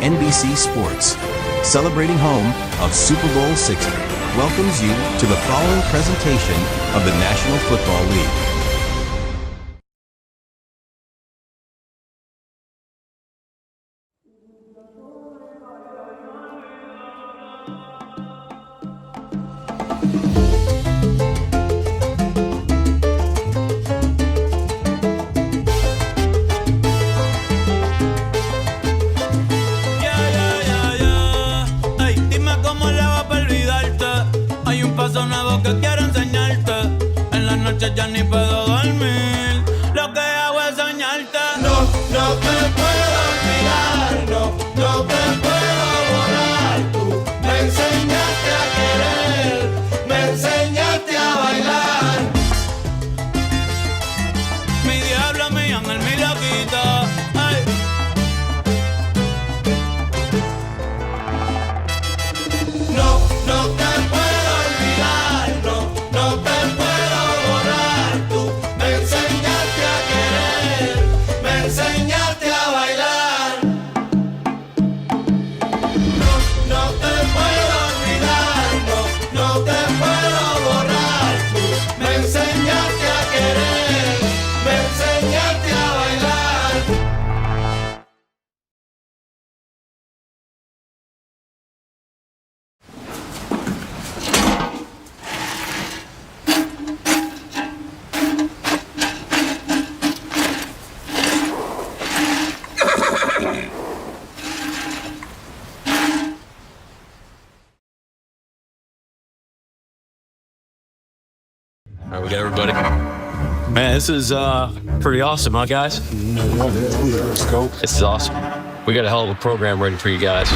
NBC Sports, celebrating home of Super Bowl 60, welcomes you to the following presentation of the National Football League. Ya ni puedo dormir, lo que hago es soñarte. No te puedo olvidar, no te puedo borrar. Tú me enseñaste a querer, me enseñaste a bailar. Mi diablo, mi ángel, mi loquito. Ay. No te puedo olvidar, no te puedo. Enseñarte a bailar. No te puedo olvidar, no te puedo borrar. Tú me enseñaste a querer, me enseñaste a bailar. All right, we got everybody. Man, this is pretty awesome, huh, guys? Let's go. This is awesome. We got a hell of a program ready for you guys.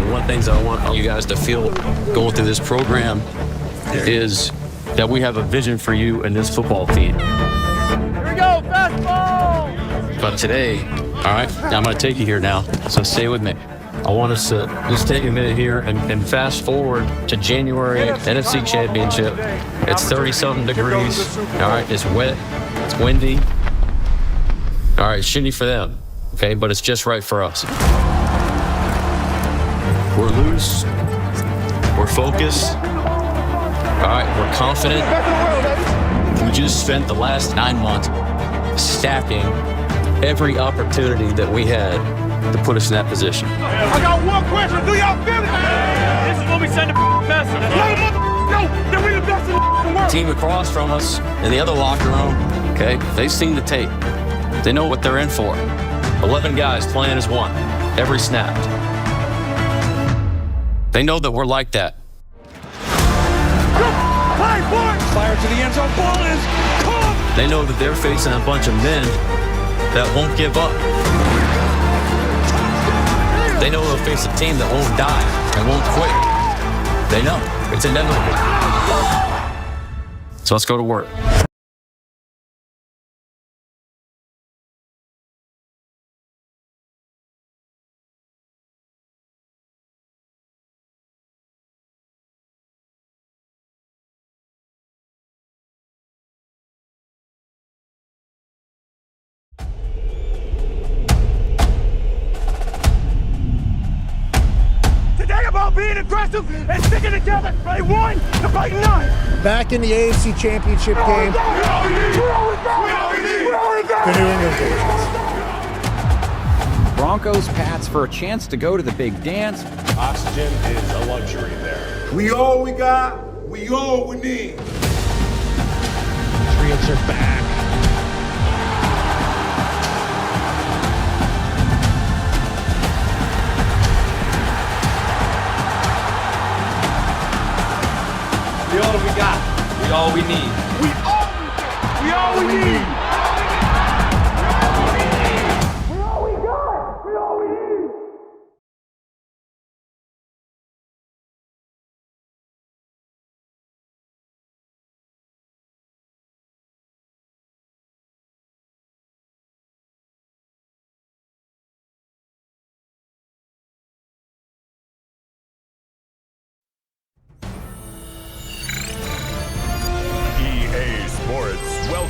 One of the things I want you guys to feel going through this program is that we have a vision for you and this football team. Here we go, fastball! But today, all right, I'm going to take you here now, so stay with me. I want us to just take a minute here and fast forward to January NFC Championship. It's 30-something degrees. All right, it's wet, it's windy. All right, it's shitty for them, okay, but it's just right for us. We're loose, we're focused, all right, we're confident. We just spent the last 9 months stacking every opportunity that we had to put us in that position. I got one question. Do y'all feel it? This is when we send the message. Let them know that we the best in the world. Team across from us in the other locker room, okay, they've seen the tape. They know what they're in for. 11 guys playing as one, every snap. They know that we're like that. Fire to the end zone. Ball is caught. They know that they're facing a bunch of men that won't give up. They know they'll face a team that won't die and won't quit. They know. It's inevitable. So let's go to work. Being aggressive and sticking together. Play 1 to play 9. Back in the AFC Championship game, the New England Patriots. Broncos Pats for a chance to go to the big dance. Oxygen is a luxury there. We all we got, we all we need. Patriots are back. We all we got. We all we need. We all we need. We all we got. We all we need.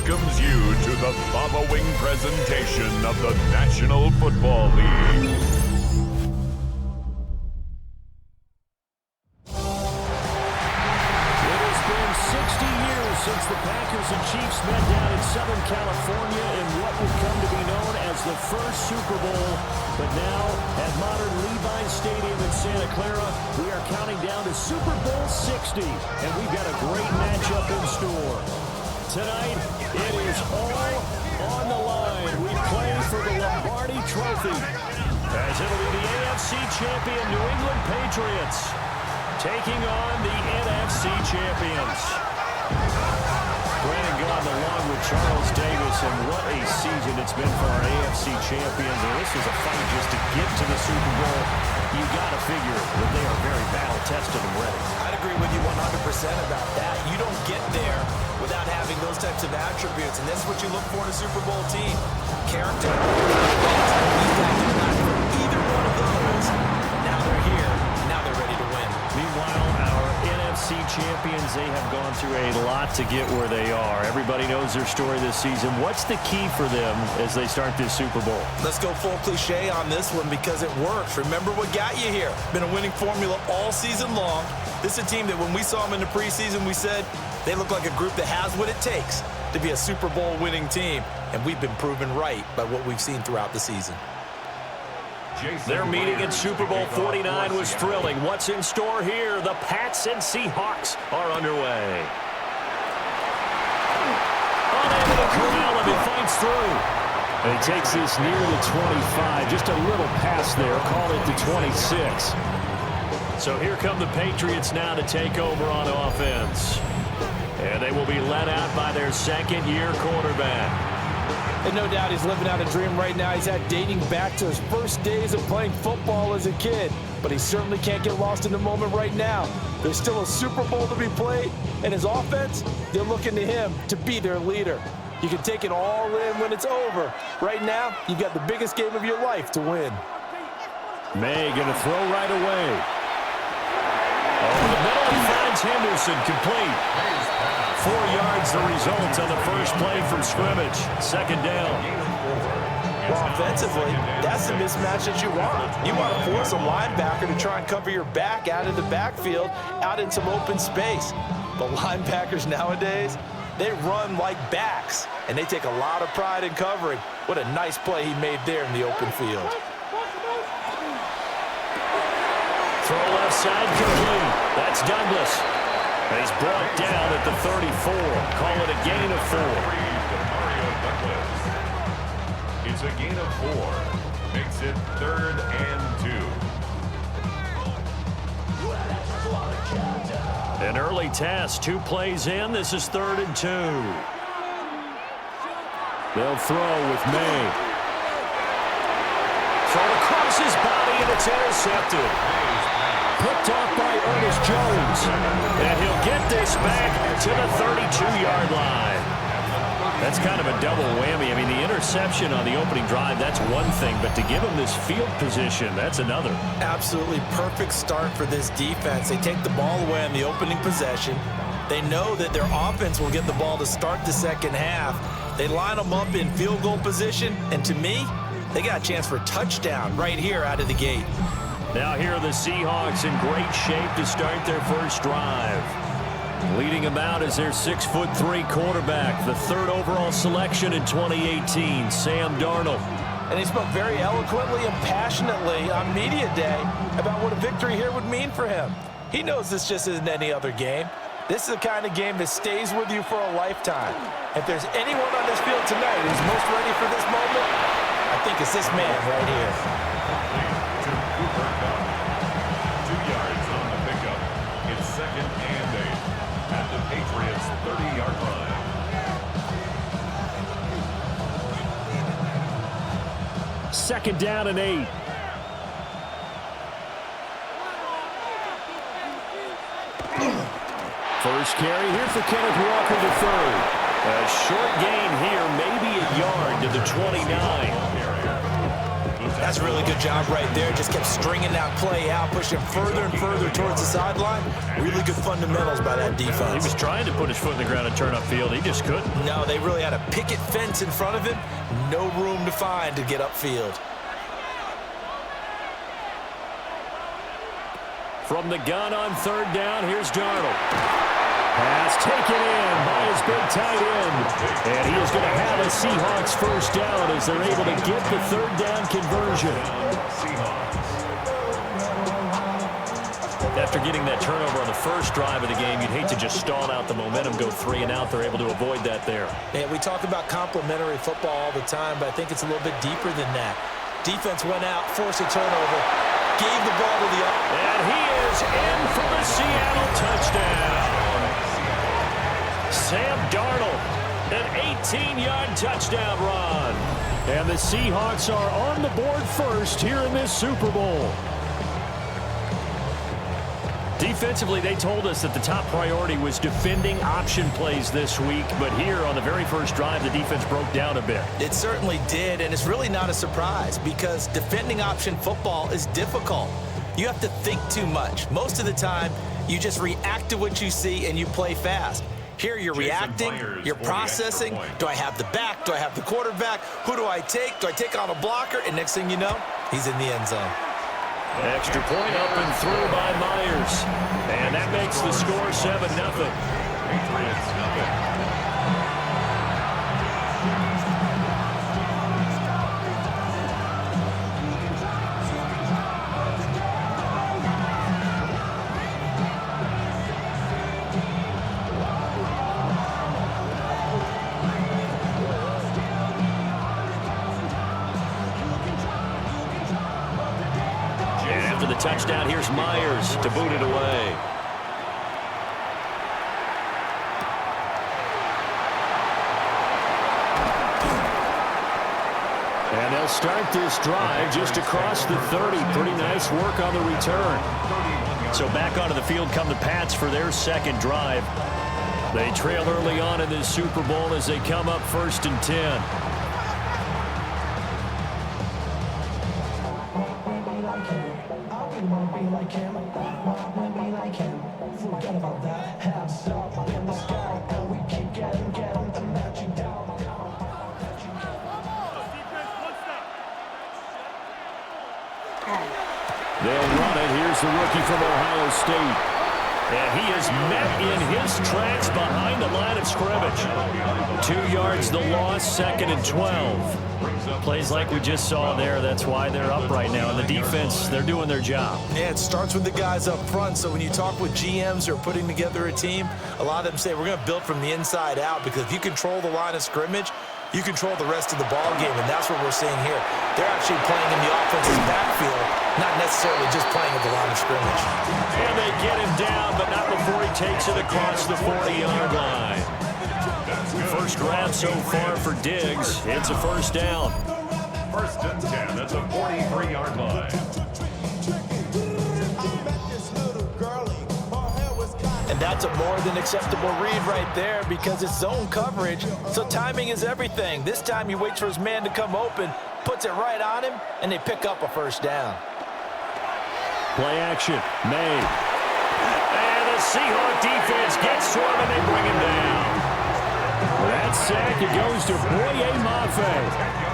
welcomes you to the following presentation of the National Football League. first Super Bowl, but now at modern Levi's Stadium in Santa Clara, we are counting down to Super Bowl 60, and we've got a great matchup in store. Tonight, it is all on the line. We play for the Lombardi Trophy, as it'll be the AFC champion New England Patriots taking on the NFC champions. Brandon Gaudin along with Charles Davis, and what a season it's been for our AFC champions. And this is a fight just to get to the Super Bowl. You got to figure that they are very battle-tested and ready. I'd agree with you 100% about that. You don't get there without having those types of attributes, and that's what you look for in a Super Bowl team. Character, either one of those. Now they're here. Now they're ready to win. Meanwhile, our NFC champions, they have gone through a lot to get where they are. Everybody knows their story this season. What's the key for them as they start this Super Bowl? Let's go full cliche on this one because it works. Remember what got you here. Been a winning formula all season long. This is a team that when we saw them in the preseason, we said they look like a group that has what it takes to be a Super Bowl winning team. And we've been proven right by what we've seen throughout the season. Their meeting at Super Bowl 49 was thrilling. What's in store here? The Pats and Seahawks are underway. Unable to corral him, it finds through. And he takes this near the 25, just a little pass there, call it the 26. So here come the Patriots now to take over on offense. And they will be led out by their second-year quarterback. And no doubt he's living out a dream right now. He's had dating back to his first days of playing football as a kid. But he certainly can't get lost in the moment right now. There's still a Super Bowl to be played. And his offense, they're looking to him to be their leader. You can take it all in when it's over. Right now, you've got the biggest game of your life to win. May going to throw right away. Over the middle, he finds Henderson complete. 4 yards the result on the first play from scrimmage. Second down. Well, offensively, that's the mismatch that you want. You want to force a linebacker to try and cover your back out of the backfield, out in some open space. But linebackers nowadays, they run like backs, and they take a lot of pride in covering. What a nice play he made there in the open field. Throw left side complete. That's Douglas. And he's brought down at the 34. Call it a gain of 4. It's a gain of 4. Makes it 3rd and 2. An early test. 2 plays in. This is 3rd and 2. They'll throw with May. Throw across his body, and it's intercepted. Picked off by Ernest Jones. And he'll get this back to the 32-yard line. That's kind of a double whammy. I mean, the interception on the opening drive, that's one thing. But to give him this field position, that's another. Absolutely perfect start for this defense. They take the ball away on the opening possession. They know that their offense will get the ball to start the second half. They line them up in field goal position. And to me, they got a chance for a touchdown right here out of the gate. Now here are the Seahawks in great shape to start their first drive. Leading them out is their 6'3" quarterback, the 3rd overall selection in 2018, Sam Darnold. And he spoke very eloquently and passionately on media day about what a victory here would mean for him. He knows this just isn't any other game. This is the kind of game that stays with you for a lifetime. If there's anyone on this field tonight who's most ready for this moment, I think it's this man right here. 2 yards on the pickup. It's 2nd and 8 at the Patriots' 30-yard line. 2nd down and 8. First carry here for Kenneth Walker III. A short gain here, maybe a yard to the 29. That's a really good job right there. Just kept stringing that play out, pushing further and further towards the sideline. Really good fundamentals by that defense. He was trying to put his foot in the ground and turn upfield. He just couldn't. No, they really had a picket fence in front of him. No room to find to get upfield. From the gun on 3rd down, here's Darnold. Pass taken in by his big tight end. And he is going to have a Seahawks first down as they're able to get the third down conversion. After getting that turnover on the first drive of the game, you'd hate to just stall out the momentum, go 3 and out. They're able to avoid that there. Yeah, we talk about complementary football all the time, but I think it's a little bit deeper than that. Defense went out, forced a turnover, gave the ball to the other. And he is in for the Seattle touchdown. Sam Darnold, an 18-yard touchdown run. And the Seahawks are on the board first here in this Super Bowl. Defensively, they told us that the top priority was defending option plays this week, but here on the very first drive, the defense broke down a bit. It certainly did, and it's really not a surprise because defending option football is difficult. You have to think too much. Most of the time, you just react to what you see and you play fast. Here you're reacting, you're processing. Do I have the back? Do I have the quarterback? Who do I take? Do I take on a blocker? And next thing you know, he's in the end zone. Extra point up and through by Myers. And that makes the score 7-0. Patriots nothing. Touchdown, here's Myers to boot it away. And they'll start this drive just across the 30. Pretty nice work on the return. So back onto the field come the Pats for their second drive. They trail early on in this Super Bowl as they come up 1st and 10. They'll run it. Here's the rookie from Ohio State. And he is met in his tracks behind the line of scrimmage. 2 yards the loss, 2nd and 12. Plays like we just saw there. That's why they're up right now. And the defense, they're doing their job. Yeah, it starts with the guys up front. So when you talk with GMs who are putting together a team, a lot of them say we're going to build from the inside out, because if you control the line of scrimmage, you control the rest of the ball game, and that's what we're seeing here. They're actually playing in the offensive backfield, not necessarily just playing at the line of scrimmage. And they get him down, but not before he takes it across the 40-yard line. First grab so far for Diggs. It's a first down. 1st and 10 at the 43-yard line. And that's a more than acceptable read right there, because it's zone coverage, so timing is everything. This time he waits for his man to come open, puts it right on him, and they pick up a first down. Play action, made. And the Seahawks defense gets to him, and they bring him down. That sack, it goes to Boye Mafe.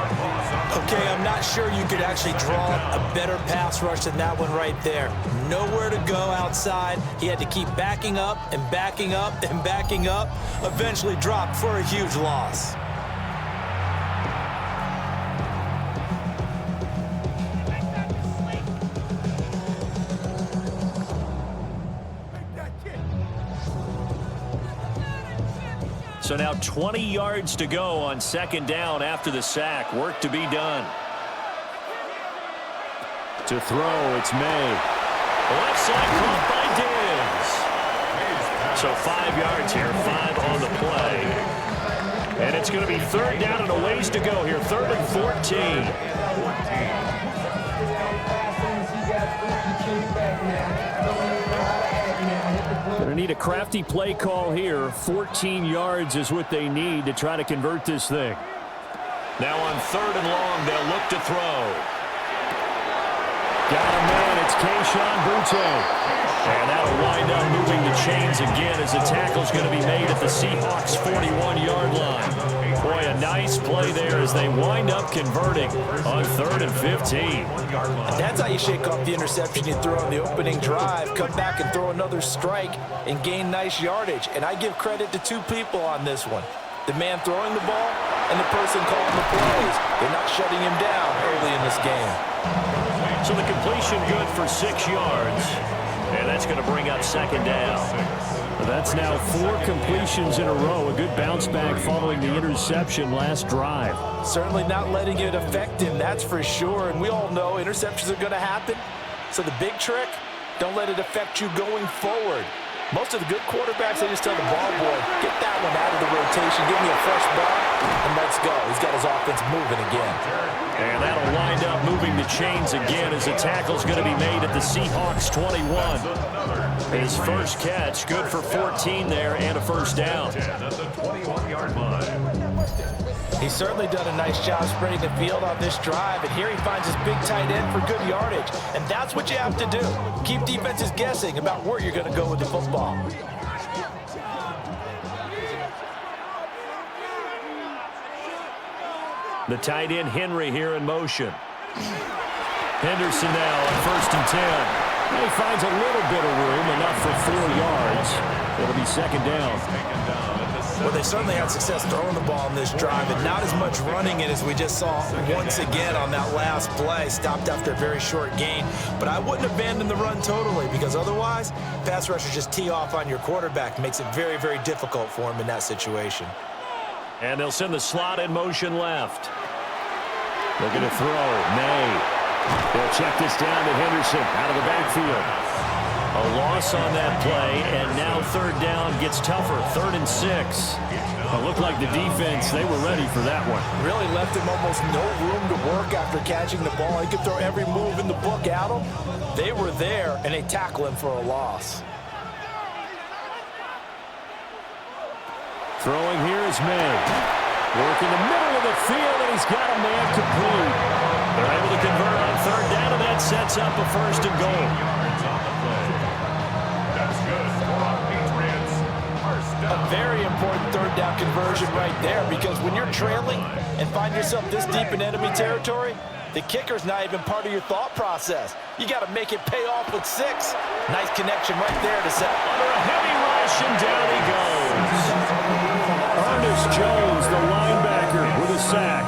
Okay, I'm not sure you could actually draw a better pass rush than that one right there. Nowhere to go outside. He had to keep backing up and backing up and backing up. Eventually dropped for a huge loss. So now 20 yards to go on 2nd down after the sack. Work to be done. To throw, it's May. Left side caught by Diggs. So 5 yards here, 5 on the play. And it's going to be 3rd down and a ways to go here, 3rd and 14. Going to need a crafty play call here. 14 yards is what they need to try to convert this thing. Now on 3rd and long, they'll look to throw. Got a man, it's Kayshon Boutte. And that'll wind up moving the chains again as the tackle's going to be made at the Seahawks 41-yard line. Boy, a nice play there as they wind up converting on 3rd and 15. That's how you shake off the interception you threw on the opening drive, come back and throw another strike and gain nice yardage. And I give credit to two people on this one. The man throwing the ball and the person calling the plays. They're not shutting him down early in this game. So the completion good for 6 yards. And that's going to bring up 2nd down. That's now 4 completions in a row. A good bounce back following the interception last drive. Certainly not letting it affect him, that's for sure. And we all know interceptions are going to happen. So the big trick, don't let it affect you going forward. Most of the good quarterbacks, they just tell the ball boy, get that one out of the rotation, give me a fresh ball, and let's go. He's got his offense moving again. And that'll wind up moving the chains again as the tackle's going to be made at the Seahawks 21. His first catch, good for 14 there and a first down. At the 21-yard line. He's certainly done a nice job spreading the field on this drive, and here he finds his big tight end for good yardage. And that's what you have to do. Keep defenses guessing about where you're going to go with the football. The tight end Henry here in motion. Henderson now on 1st and 10. He finds a little bit of room, enough for 4 yards. It'll be 2nd down. Well, they certainly had success throwing the ball in this drive, and not as much running it as we just saw once again on that last play. Stopped after a very short gain. But I wouldn't abandon the run totally, because otherwise, pass rushers just tee off on your quarterback. Makes it very, very difficult for him in that situation. And they'll send the slot in motion left. Looking to throw. May. They'll check this down to Henderson out of the backfield. A loss on that play, and now 3rd down gets tougher. 3rd and 6. It looked like the defense, they were ready for that one. Really left him almost no room to work after catching the ball. He could throw every move in the book at him. They were there, and they tackle him for a loss. Throwing here is May. Work in the middle of the field, and he's got a man complete. They're able to convert on 3rd down, and that sets up a 1st and goal. A very important 3rd down conversion right there, because when you're trailing and find yourself this deep in enemy territory, the kicker's not even part of your thought process. You got to make it pay off with 6. Nice connection right there to set. Under a heavy rush, and down he goes. Ernest Jones, the linebacker, with a sack.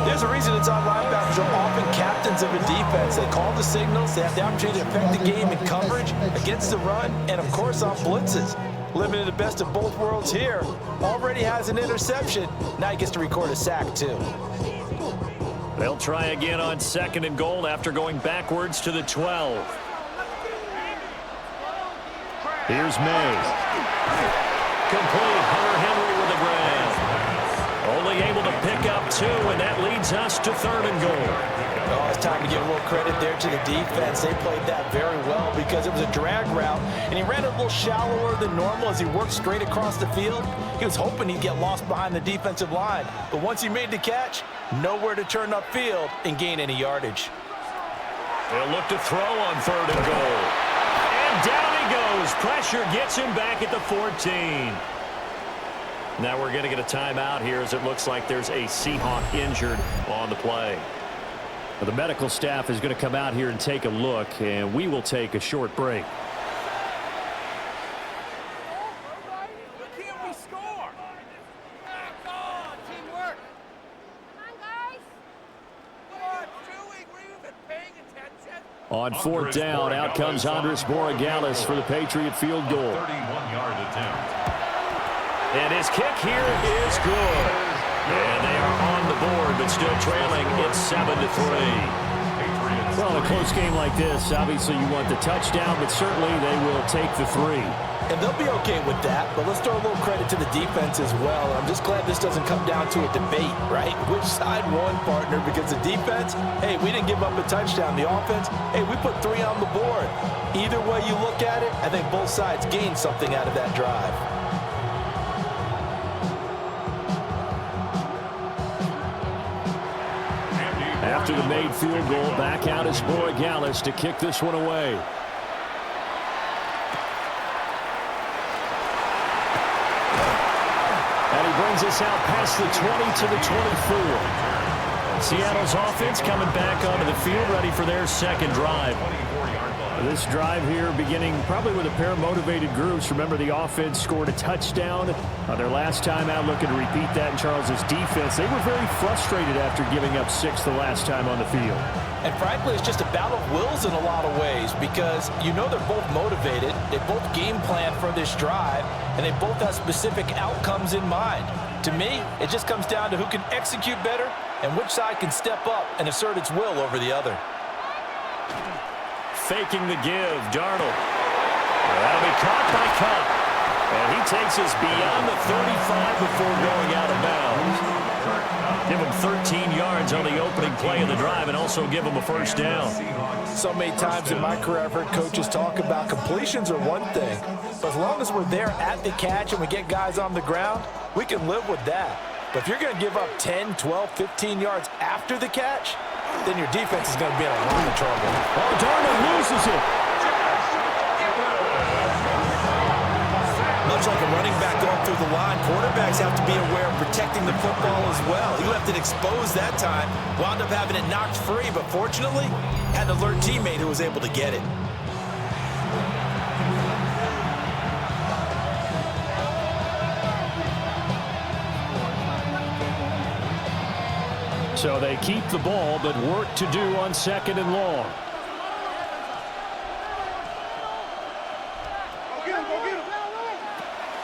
There's a reason it's on linebackers are often captains of a defense. They call the signals. They have the opportunity to affect the game in coverage, against the run, and, of course, on blitzes. Living in the best of both worlds here. Already has an interception. Now he gets to record a sack, too. They'll try again on 2nd and goal after going backwards to the 12. Here's May. Complete. Hunter Henry with a grab. Only able to pick up 2, and that leads us to 3rd and goal. Oh, it's time to give a little credit there to the defense. They played that very well because it was a drag route, and he ran a little shallower than normal as he worked straight across the field. He was hoping he'd get lost behind the defensive line, but once he made the catch, nowhere to turn upfield and gain any yardage. They'll look to throw on 3rd and goal. And down he goes. Pressure gets him back at the 14. Now we're going to get a timeout here as it looks like there's a Seahawk injured on the play. The medical staff is going to come out here and take a look, and we will take a short break. On 4th down, out comes Andres Borregales for the Patriot field goal. 31-yard attempt. And his kick here is good. And they are on the board, but still trailing. It's 7-3. Well, in a close game like this, obviously you want the touchdown, but certainly they will take the 3. And they'll be okay with that, but let's throw a little credit to the defense as well. I'm just glad this doesn't come down to a debate, right? Which side won, partner? Because the defense, hey, we didn't give up a touchdown. The offense, hey, we put 3 on the board. Either way you look at it, I think both sides gained something out of that drive. After the made field goal, back out is Borregales to kick this one away. And he brings brings us out past the 20 to the 24. Seattle's offense coming back onto the field, ready for their second drive. This drive here beginning probably with a pair of motivated groups. Remember, the offense scored a touchdown their last time out, looking to repeat that in Charles's defense. They were very frustrated after giving up 6 the last time on the field. And frankly, it's just a battle of wills in a lot of ways because you know they're both motivated, they both game plan for this drive, and they both have specific outcomes in mind. To me, it just comes down to who can execute better and which side can step up and assert its will over the other. Faking the give, Darnold. That'll be caught by Cup. And he takes us beyond the 35 before going out of bounds. Give him 13 yards on the opening play of the drive and also give him a first down. So many times in my career, I've heard coaches talk about completions are one thing, but as long as we're there at the catch and we get guys on the ground, we can live with that. But if you're going to give up 10, 12, 15 yards after the catch, then your defense is going to be in a lot of trouble. Oh, Darnold loses it. Much like a running back going through the line, quarterbacks have to be aware of protecting the football as well. He left it exposed that time, wound up having it knocked free, but fortunately, had an alert teammate who was able to get it. So they keep the ball, but work to do on 2nd and long.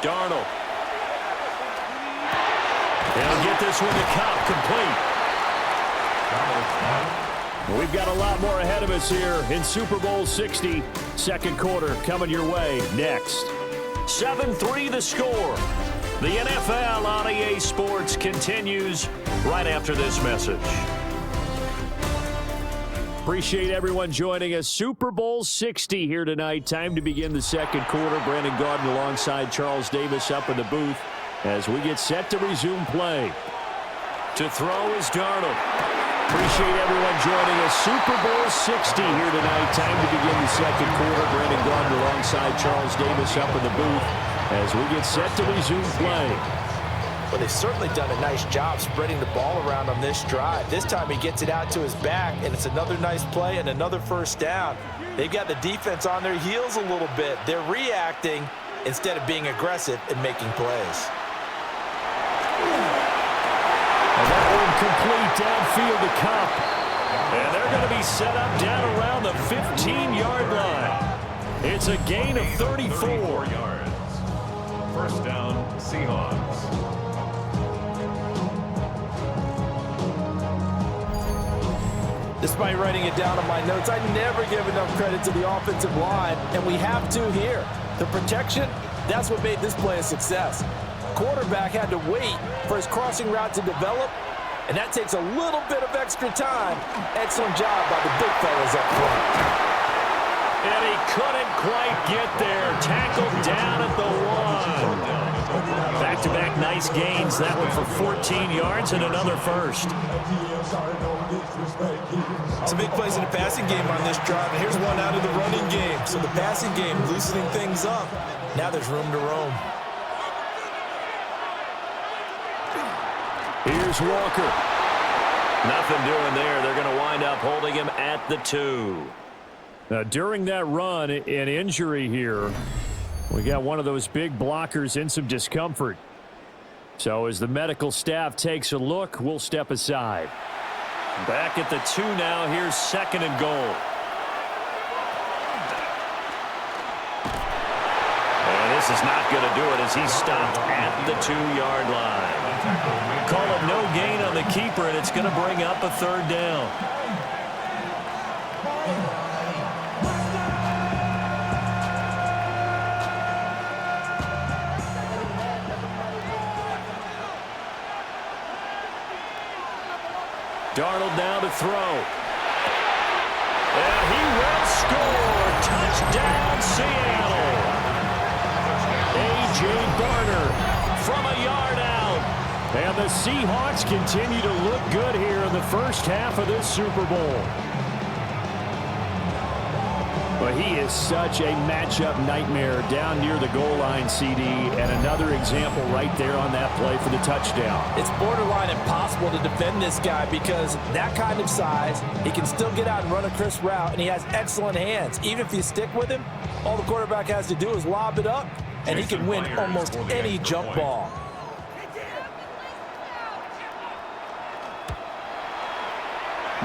Darnold. He'll get this one to Cobb, complete. We've got a lot more ahead of us here in Super Bowl 60. Second quarter coming your way next. 7-3 the score. The NFL on EA Sports continues right after this message. Appreciate everyone joining us. Super Bowl 60 here tonight. Time to begin the second quarter. Brandon Gaudin alongside Charles Davis up in the booth as we get set to resume play. To throw is Darnold. Appreciate everyone joining us. Super Bowl 60 here tonight. Time to begin the second quarter. Brandon Gaudin alongside Charles Davis up in the booth as we get set to resume play. Well, they've certainly done a nice job spreading the ball around on this drive. This time he gets it out to his back, and it's another nice play and another first down. They've got the defense on their heels a little bit. They're reacting instead of being aggressive and making plays. And that one complete downfield to Cup. And they're going to be set up down around the 15-yard line. It's a gain of 34 yards. First down, Seahawks. Despite writing it down on my notes, I never give enough credit to the offensive line, and we have to here. The protection, that's what made this play a success. Quarterback had to wait for his crossing route to develop, and that takes a little bit of extra time. Excellent job by the big fellas up front. And he couldn't quite get there. Tackled down at the 1. Back-to-back nice gains. That one for 14 yards and another first. Some big plays in the passing game on this drive, and here's one out of the running game. So the passing game loosening things up. Now there's room to roam. Here's Walker. Nothing doing there. They're going to wind up holding him at the 2. Now, during that run, an injury here. We got one of those big blockers in some discomfort. So as the medical staff takes a look, we'll step aside. Back at the 2 now. Here's 2nd and goal. And this is not going to do it as he's stopped at the 2-yard line. Call it no gain on the keeper, and it's going to bring up a 3rd down. Darnold now to throw. And he will score. Touchdown, Seattle. A.J. Barner from a yard out. And the Seahawks continue to look good here in the first half of this Super Bowl. But He is such a matchup nightmare down near the goal line, CD, and another example right there on that play for the touchdown. It's borderline impossible to defend this guy because that kind of size, he can still get out and run a crisp route, and he has excellent hands. Even if you stick with him, all the quarterback has to do is lob it up, and he can win almost any jump ball.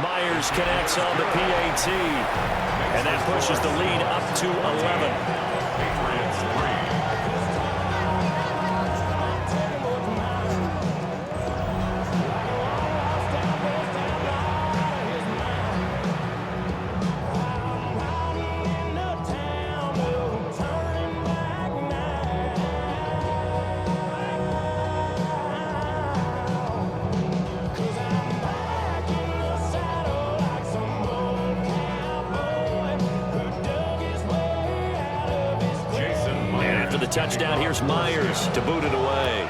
Myers connects on the PAT, and that pushes the lead up to 11. Touchdown, here's Myers to boot it away.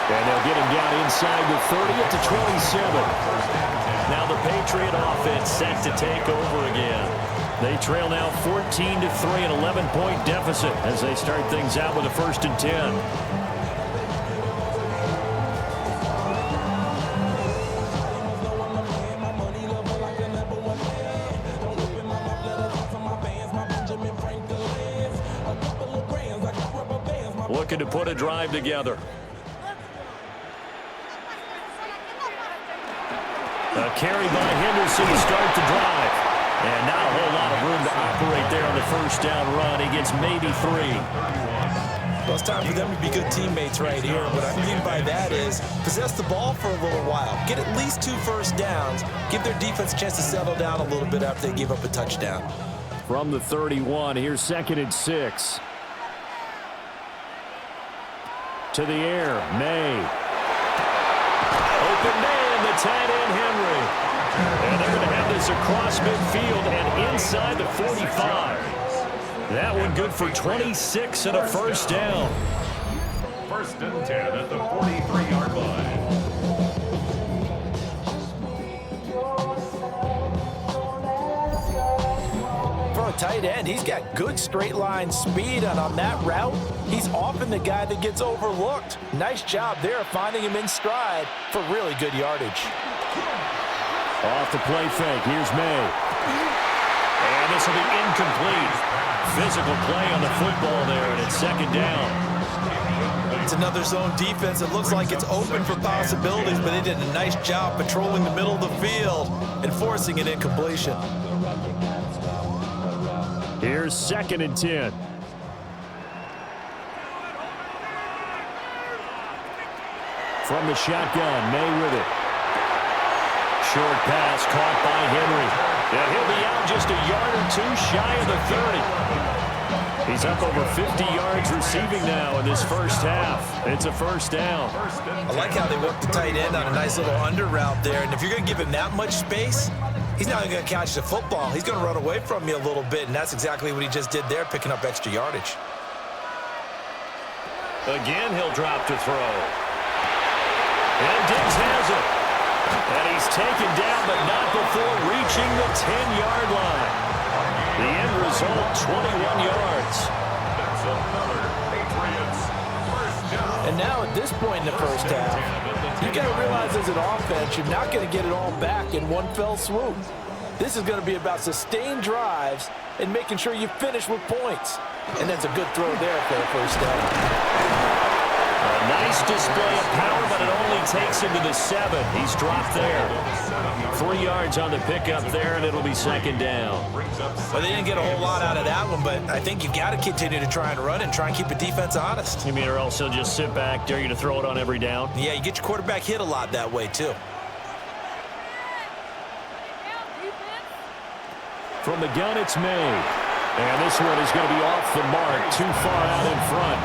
And they'll get him down inside the 30 to 27. Now the Patriot offense set to take over again. They trail now 14-3, an 11-point deficit as they start things out with a 1st and 10. Looking to put a drive together. A carry by Henderson to start the drive. And not a whole lot of room to operate there on the 1st down run. He gets maybe 3. Well, it's time for them to be good teammates right here. What I mean by that is possess the ball for a little while. Get at least 2 first downs. Give their defense a chance to settle down a little bit after they give up a touchdown. From the 31, here's 2nd and 6. To the air, May. Open man, the tight end, Henry. And they're going to have this across midfield and inside the 45. That one good for 26 and a 1st down. 1st and 10 at the 43-yard line. For a tight end, he's got good straight line speed, and on that route, he's often the guy that gets overlooked. Nice job there finding him in stride for really good yardage. Off the play fake, here's May. And this will be incomplete. Physical play on the football there, and it's 2nd down. It's another zone defense. It looks like it's open for possibilities, but they did a nice job patrolling the middle of the field and forcing an incompletion. Here's 2nd and 10. From the shotgun, May with it. Short pass caught by Henry. Yeah, he'll be out just a yard or 2 shy of the 30. He's up over 50 yards receiving now in this 1st half. It's a 1st down. I like how they work the tight end on a nice little under route there. And if you're going to give him that much space, he's not going to catch the football. He's going to run away from you a little bit, and that's exactly what he just did there, picking up extra yardage. Again, he'll drop to throw. And Diggs has it. And he's taken down, but not before reaching the 10-yard line. The end result, 21 yards. That's another Patriots 1st down. And now at this point in the 1st half, you got to realize as an offense, you're not going to get it all back in one fell swoop. This is going to be about sustained drives and making sure you finish with points. And that's a good throw there for a 1st down. A nice display of power, but it only takes him to the 7. He's dropped there. 3 yards on the pickup there, and it'll be 2nd down. Well, they didn't get a whole lot out of that one, but I think you've got to continue to try and run and try and keep the defense honest. You mean or else he'll just sit back, dare you to throw it on every down? Yeah, you get your quarterback hit a lot that way, too. From the gun, it's May. And this one is going to be off the mark, too far out in front.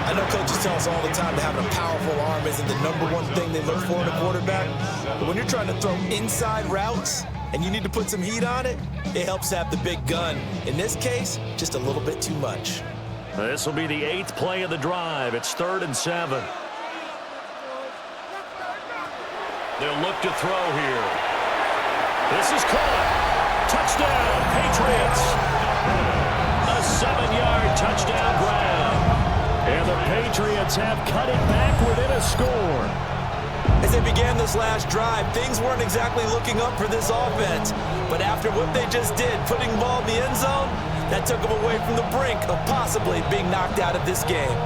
I know coaches tell us all the time that having a powerful arm isn't the #1 thing they look for in a quarterback. But when you're trying to throw inside routes and you need to put some heat on it, it helps have the big gun. In this case, just a little bit too much. This will be the 8th play of the drive. It's 3rd and 7. They'll look to throw here. This is caught. Touchdown, Patriots. A 7-yard touchdown grab. And the Patriots have cut it back within a score. As they began this last drive, things weren't exactly looking up for this offense. But after what they just did, putting the ball in the end zone, that took them away from the brink of possibly being knocked out of this game.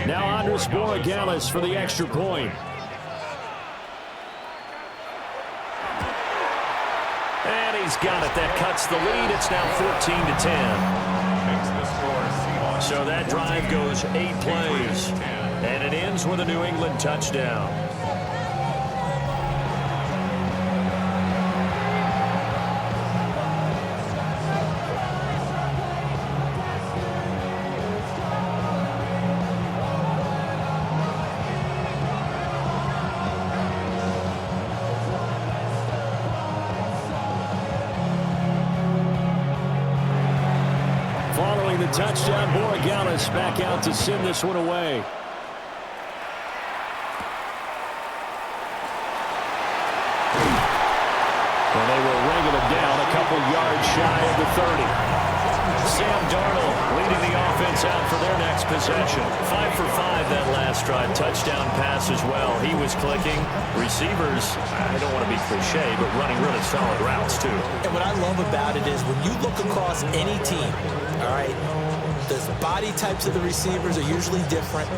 Now Andres Borregales for the extra point. And he's got it. That cuts the lead. It's now 14-10. So that drive goes 8 plays. And it ends with a New England touchdown. Following the touchdown, Borregales back out to send this one away. Well, they will wrangle him down a couple yards shy of the 30. Sam Darnold leading the offense out for their next possession. 5 for 5 that last drive. Touchdown pass as well. He was clicking. Receivers, I don't want to be cliche, but running really solid routes too. And what I love about it is when you look across any team, all right, the body types of the receivers are usually different.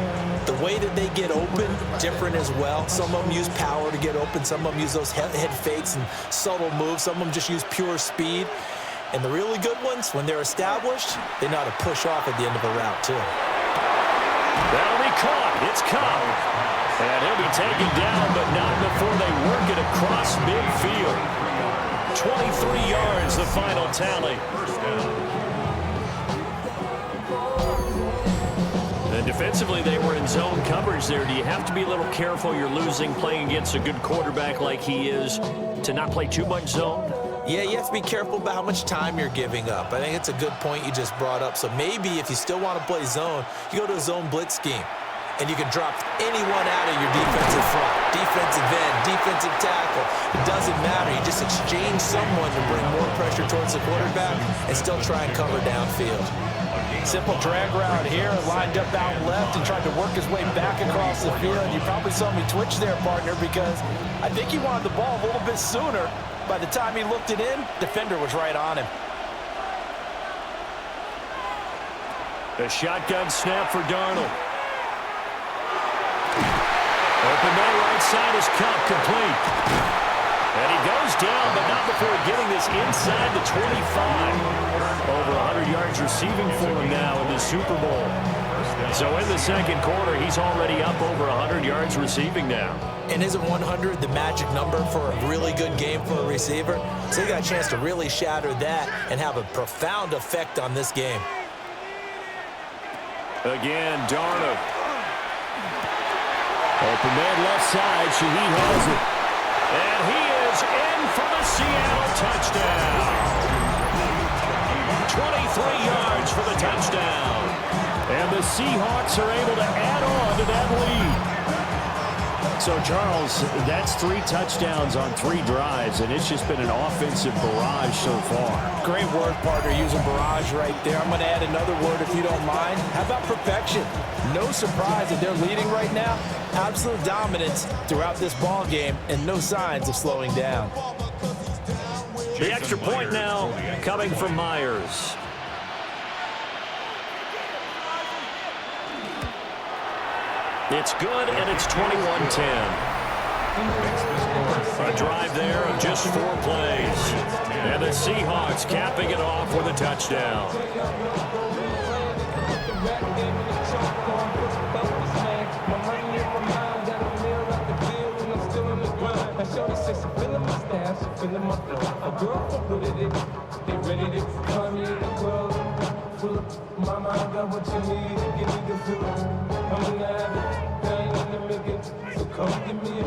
The way that they get open, different as well. Some of them use power to get open. Some of them use those head fakes and subtle moves. Some of them just use pure speed. And the really good ones, when they're established, they know how to push off at the end of a route, too. That'll be caught. It's caught. And he'll be taken down, but not before they work it across midfield. 23 yards, the final tally. And defensively, they were in zone coverage there. Do you have to be a little careful? You're losing, playing against a good quarterback like he is, to not play too much zone? Yeah, you have to be careful about how much time you're giving up. I think it's a good point you just brought up. So maybe if you still want to play zone, you go to a zone blitz scheme. And you can drop anyone out of your defensive front, defensive end, defensive tackle. It doesn't matter. You just exchange someone to bring more pressure towards the quarterback and still try and cover downfield. Simple drag route here, lined up out left and tried to work his way back across the field. You probably saw me twitch there, partner, because I think he wanted the ball a little bit sooner. By the time he looked it in, defender was right on him. The shotgun snap for Darnold. Open man right side is Cup, complete. And he goes down, but not before getting this inside the 25. Over 100 yards receiving for him now in the Super Bowl. So in the second quarter, he's already up over 100 yards receiving now. And isn't 100 the magic number for a really good game for a receiver? So he got a chance to really shatter that and have a profound effect on this game. Again, Darnold. Open man left side. Shaheed has it. And he is in for the Seattle touchdown. 23 yards for the touchdown. And the Seahawks are able to add on to that lead. So, Charles, that's 3 touchdowns on 3 drives, and it's just been an offensive barrage so far. Great word, partner, using barrage right there. I'm going to add another word if you don't mind. How about perfection? No surprise that they're leading right now. Absolute dominance throughout this ball game and no signs of slowing down. The extra point now coming from Myers. It's good, and it's 21-10. A drive there of just 4 plays. And the Seahawks capping it off with a touchdown. So come give me a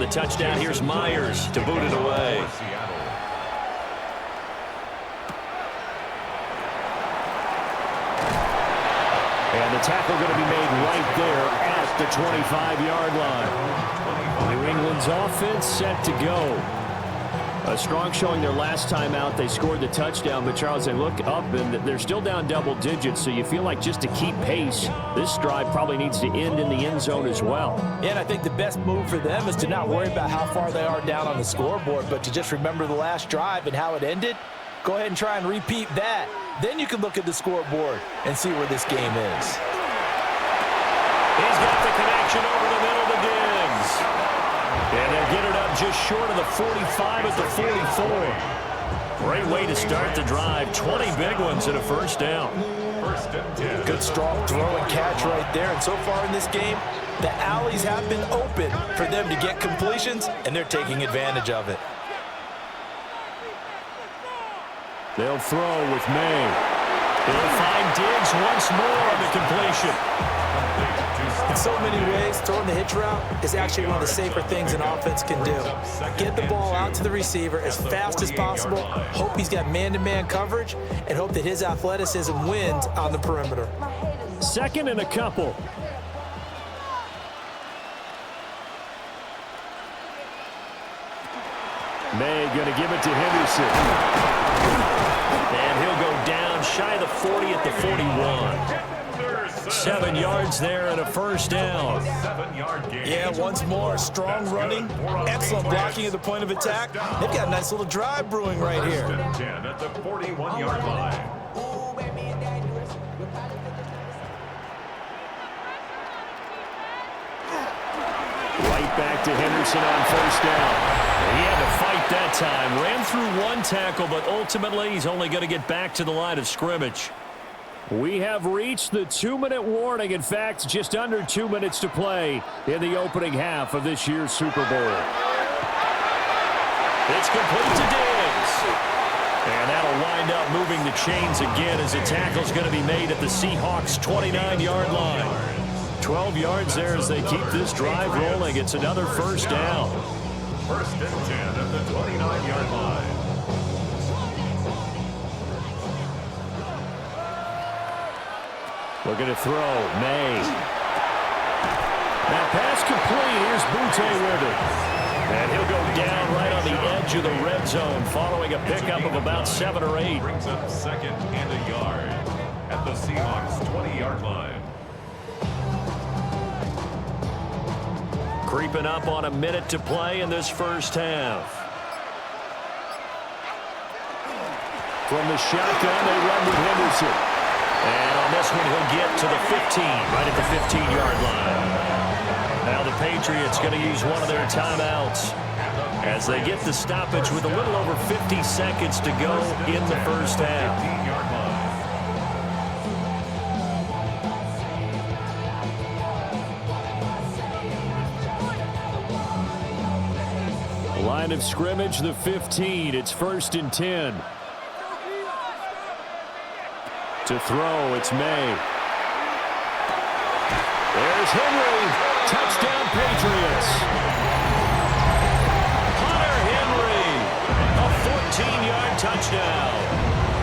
the touchdown. Here's Myers to boot it away. And the tackle going to be made right there at the 25-yard line. New England's offense set to go. A strong showing their last time out. They scored the touchdown, but Charles, they look up and they're still down double digits, so you feel like just to keep pace, this drive probably needs to end in the end zone as well. Yeah, and I think the best move for them is to not worry about how far they are down on the scoreboard, but to just remember the last drive and how it ended. Go ahead and try and repeat that. Then you can look at the scoreboard and see where this game is. He's got the connection over the middle to Diggs. And they'll get it up just short of the 45 at the 44. Great way to start the drive. 20 big ones and a first down. Good strong throw and catch right there. And so far in this game, the alleys have been open for them to get completions, and they're taking advantage of it. They'll throw with May. They'll find Diggs once more on the completion. In so many ways, throwing the hitch route is actually one of the safer things an offense can do. Get the ball out to the receiver as fast as possible, hope he's got man-to-man coverage, and hope that his athleticism wins on the perimeter. Second and a couple. May going to give it to Henderson. And he'll go down shy of the 40 at the 41. 7 yards there and a first down. Yeah, once more, strong running, excellent blocking at the point of attack. They've got a nice little drive brewing right here. 10 at the 41-yard line. Right back to Henderson on first down. He had to fight that time. Ran through one tackle, but ultimately he's only going to get back to the line of scrimmage. We have reached the 2-minute warning. In fact, just under 2 minutes to play in the opening half of this year's Super Bowl. It's complete to Diggs. And that'll wind up moving the chains again as the tackle's going to be made at the Seahawks' 29-yard line. 12 yards there as they keep this drive rolling. It's another first down. First and 10 at the 29-yard line. Looking to throw. May. Now pass complete. Here's Butte with it. And he'll go down right on the edge of the red zone following a pickup of about 7 or 8. Brings up second and a yard at the Seahawks' 20-yard line. Creeping up on a minute to play in this first half. From the shotgun, they run with Henderson. And on this one, he'll get to the 15, right at the 15-yard line. Now the Patriots going to use one of their timeouts as they get the stoppage with a little over 50 seconds to go in the first half. 15-yard line. Line of scrimmage, the 15. It's first and 10. To throw, it's May. There's Henry. Touchdown, Patriots. Hunter Henry. A 14-yard touchdown.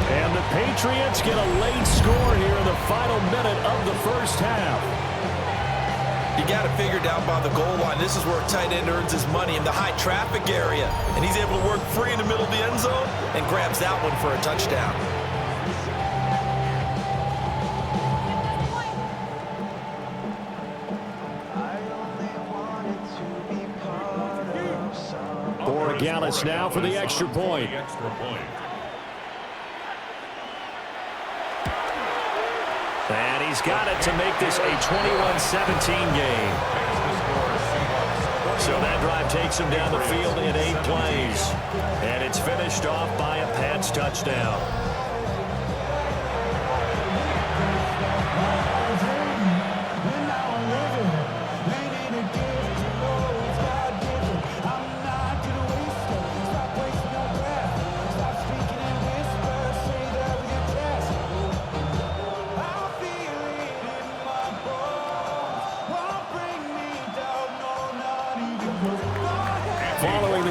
And the Patriots get a late score here in the final minute of the first half. You got to figure down by the goal line. This is where a tight end earns his money in the high traffic area. And he's able to work free in the middle of the end zone and grabs that one for a touchdown. Gallus now for the extra point. And he's got it to make this a 21-17 game. So that drive takes him down the field in 8 plays. And it's finished off by a Pats touchdown.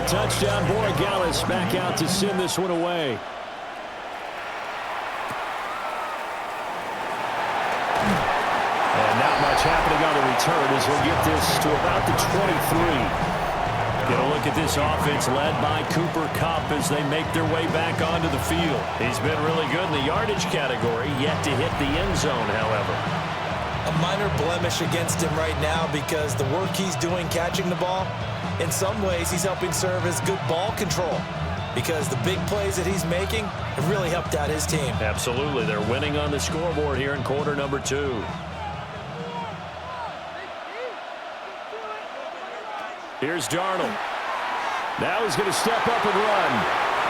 the touchdown. Borregales back out to send this one away. And not much happening on the return as he'll get this to about the 23. Get a look at this offense led by Cooper Kupp as they make their way back onto the field. He's been really good in the yardage category, yet to hit the end zone, however. A minor blemish against him right now because the work he's doing catching the ball, in some ways he's helping serve as good ball control because the big plays that he's making have really helped out his team. Absolutely. They're winning on the scoreboard here in quarter number 2. Here's Darnold. Now he's going to step up and run.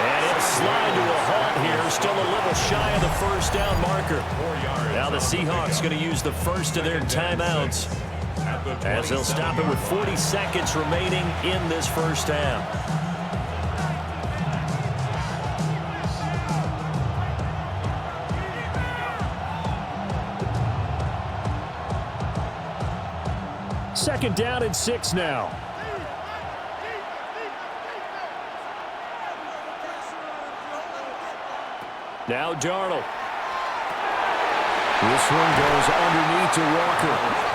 And he'll slide to a halt here. Still a little shy of the first down marker. Now the Seahawks going to use the first of their timeouts as they'll stop it with 40 seconds remaining in this first half. Second down and 6 now. Now Darnold. This one goes underneath to Walker.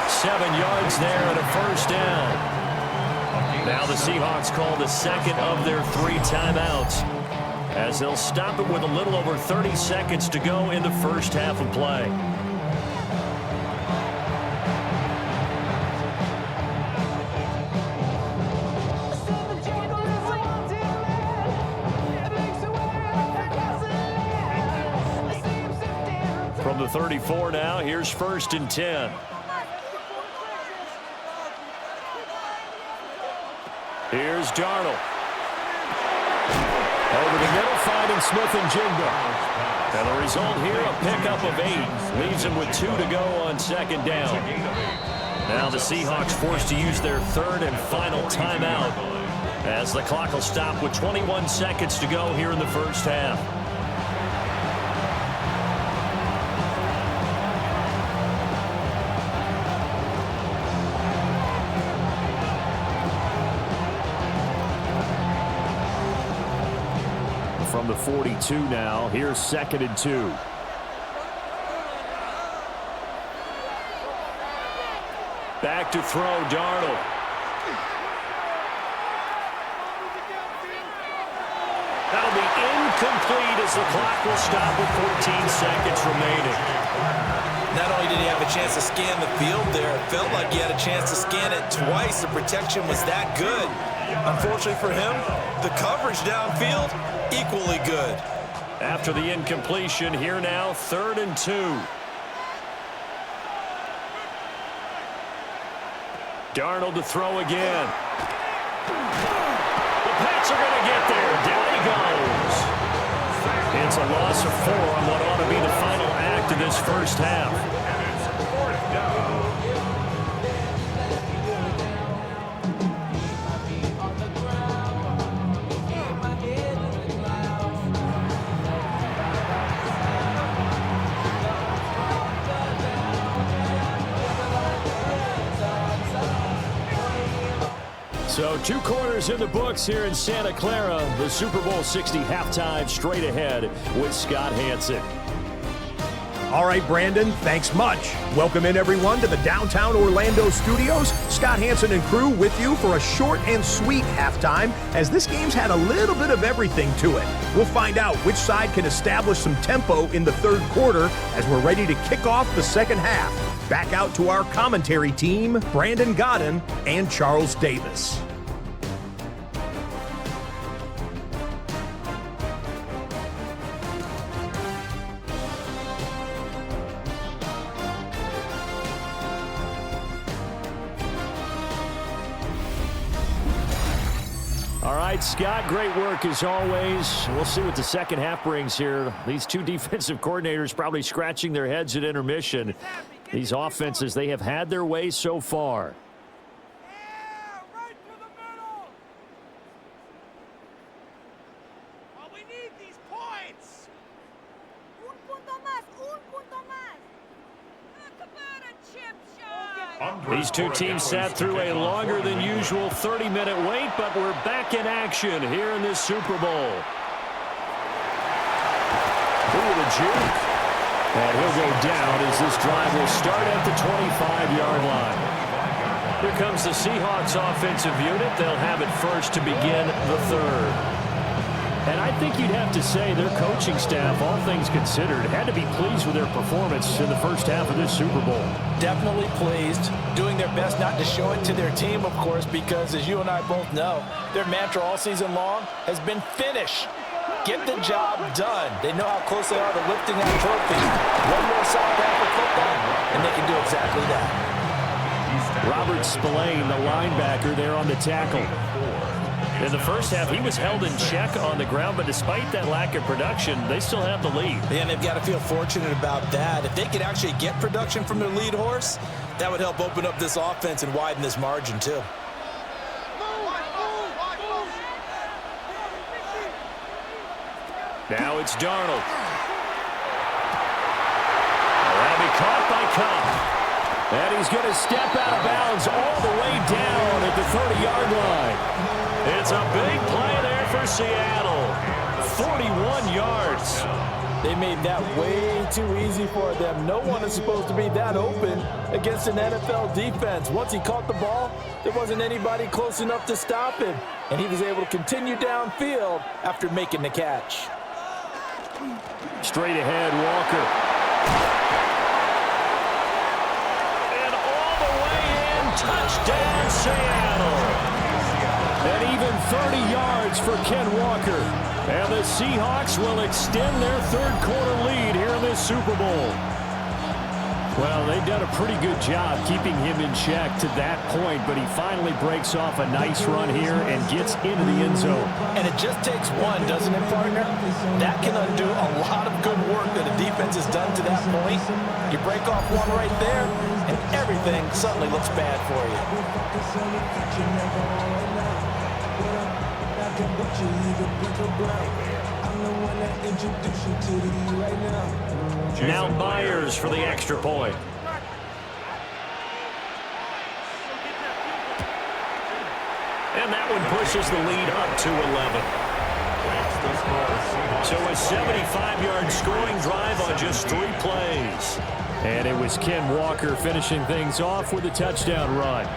7 yards there and a first down. Now the Seahawks call the second of their 3 timeouts as they'll stop it with a little over 30 seconds to go in the first half of play. From the 34 now, here's 1st and 10. Here's Darnold. Over the middle, finding Smith and Jigba. And the result here, a pickup of 8. Leaves him with 2 to go on second down. Now the Seahawks forced to use their 3rd and final timeout as the clock will stop with 21 seconds to go here in the first half. From the 42 now, here's 2nd and 2. Back to throw, Darnold. That'll be incomplete as the clock will stop with 14 seconds remaining. Not only did he have a chance to scan the field there, it felt like he had a chance to scan it twice. The protection was that good. Unfortunately for him, the coverage downfield, equally good. After the incompletion, here now, 3rd and 2. Darnold to throw again. The Pats are going to get there. Down he goes. It's a loss of 4 on what ought to be the final act of this first half. So 2 quarters in the books here in Santa Clara. The Super Bowl 60 halftime straight ahead with Scott Hanson. All right, Brandon, thanks much. Welcome in, everyone, to the downtown Orlando studios. Scott Hanson and crew with you for a short and sweet halftime, as this game's had a little bit of everything to it. We'll find out which side can establish some tempo in the 3rd quarter as we're ready to kick off the 2nd half. Back out to our commentary team, Brandon Godden and Charles Davis. All right, Scott, great work as always. We'll see what the second half brings here. These 2 defensive coordinators probably scratching their heads at intermission. These offenses, they have had their way so far. These two teams sat through a longer than usual 30-minute wait, but we're back in action here in this Super Bowl. Ooh, the juke. And he'll go down as this drive will start at the 25-yard line. Here comes the Seahawks offensive unit. They'll have it first to begin the third. And I think you'd have to say their coaching staff, all things considered, had to be pleased with their performance in the first half of this Super Bowl. Definitely pleased, doing their best not to show it to their team, of course, because as you and I both know, their mantra all season long has been finish. Get the job done. They know how close they are to lifting that trophy. One more solid half of football, and they can do exactly that. Robert Spillane, the linebacker, there on the tackle. In the first half, he was held in check on the ground, but despite that lack of production, they still have the lead. And they've got to feel fortunate about that. If they could actually get production from their lead horse, that would help open up this offense and widen this margin, too. Now it's Darnold. That'll be caught by Cup. And he's going to step out of bounds all the way down at the 30-yard line. It's a big play there for Seattle. 41 yards. They made that way too easy for them. No one is supposed to be that open against an NFL defense. Once he caught the ball, there wasn't anybody close enough to stop him. And he was able to continue downfield after making the catch. Straight ahead, Walker. And all the way in, touchdown, Seattle. And even 30 yards for Ken Walker. And the Seahawks will extend their third-quarter lead here in this Super Bowl. Well, they've done a pretty good job keeping him in check to that point, but he finally breaks off a nice run here and gets into the end zone. And it just takes one, doesn't it, partner? That can undo a lot of good work that a defense has done to that point. You break off one right there, and everything suddenly looks bad for you. Now Myers for the extra point. And that one pushes the lead up to 11. So a 75-yard scoring drive on just 3 plays. And it was Ken Walker finishing things off with a touchdown run.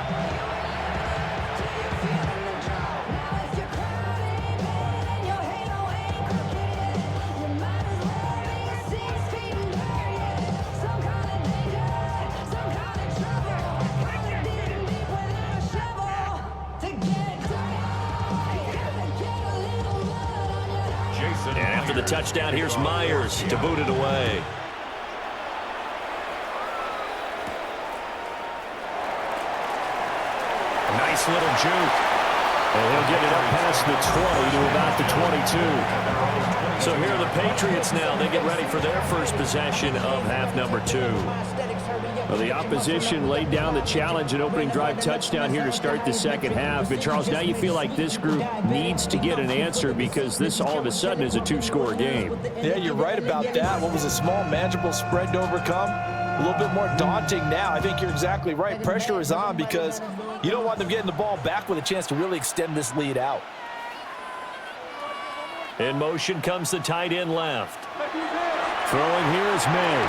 The touchdown, here's Myers to boot it away. A nice little juke. And he'll get it up past the 20 to about the 22. So here are the Patriots now. They get ready for their first possession of half number 2. Well, the opposition laid down the challenge and opening drive touchdown here to start the second half. But, Charles, now you feel like this group needs to get an answer because this all of a sudden is a 2-score game. Yeah, you're right about that. What was a small, manageable spread to overcome? A little bit more daunting now. I think you're exactly right. Pressure is on because you don't want them getting the ball back with a chance to really extend this lead out. In motion comes the tight end left. Throwing here is May.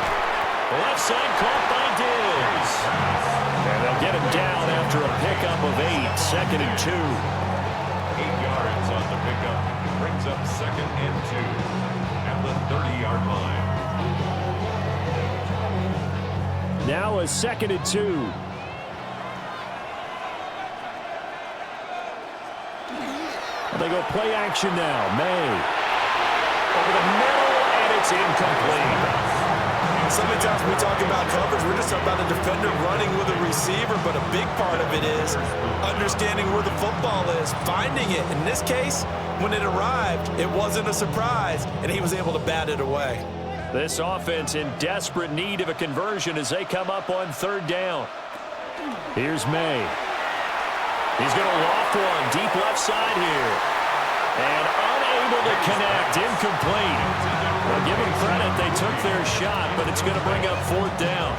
Left side caught by Diggs. And they'll get him down after a pickup of 8. 2nd and 2. 8 yards on the pickup. Brings up 2nd and 2 at the 30-yard line. Now a 2nd and 2. They go play action now. May. Over the middle, and it's incomplete. So many times when we talk about coverage, we're just talking about a defender running with a receiver, but a big part of it is understanding where the football is, finding it. In this case, when it arrived, it wasn't a surprise, and he was able to bat it away. This offense in desperate need of a conversion as they come up on 3rd down. Here's May. He's going to loft one deep left side here. And unable to connect, incomplete. Well, give them credit, they took their shot, but it's going to bring up 4th down.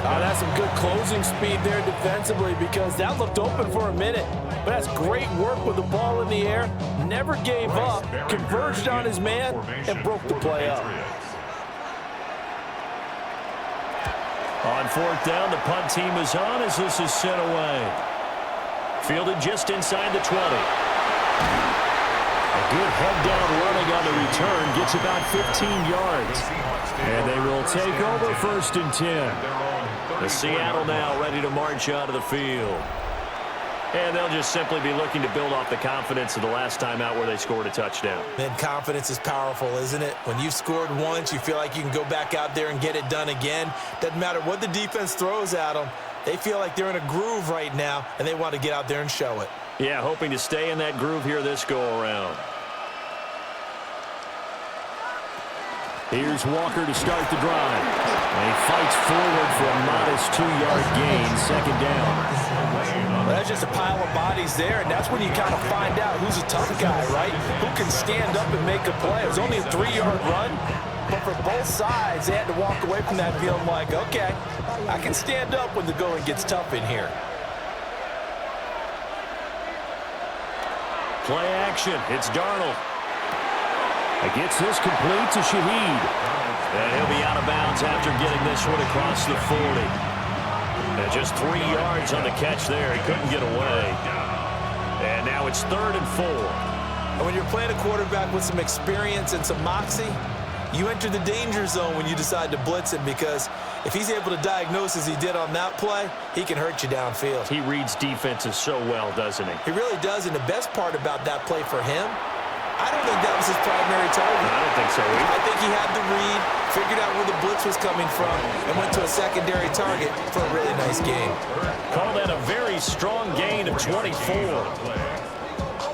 That's some good closing speed there defensively because that looked open for a minute. But that's great work with the ball in the air. Never gave up, converged on his man, and broke the play up. On fourth down, the punt team is on as this is sent away. Fielded just inside the 20. A good head-down running on the return. Gets about 15 yards. And they will take over 1st and 10. The Seattle now ready to march out of the field. And they'll just simply be looking to build off the confidence of the last time out where they scored a touchdown. Man, confidence is powerful, isn't it? When you've scored once, you feel like you can go back out there and get it done again. Doesn't matter what the defense throws at them. They feel like they're in a groove right now, and they want to get out there and show it. Yeah, hoping to stay in that groove here this go-around. Here's Walker to start the drive. And he fights forward for a modest 2-yard gain, 2nd down. Well, that's just a pile of bodies there, and that's when you kind of find out who's a tough guy, right? Who can stand up and make a play. It was only a 3-yard run, but for both sides, they had to walk away from that feeling like, okay, I can stand up when the going gets tough in here. Play action. It's Darnold. He gets this complete to Shaheed. And he'll be out of bounds after getting this one across the 40. And just 3 yards on the catch there. He couldn't get away. And now it's 3rd and 4. And when you're playing a quarterback with some experience and some moxie, you enter the danger zone when you decide to blitz him, because if he's able to diagnose as he did on that play, he can hurt you downfield. He reads defenses so well, doesn't he? He really does, and the best part about that play for him, I don't think that was his primary target. I don't think so either. I think he had the read, figured out where the blitz was coming from, and went to a secondary target for a really nice game. Call that a very strong gain of 24.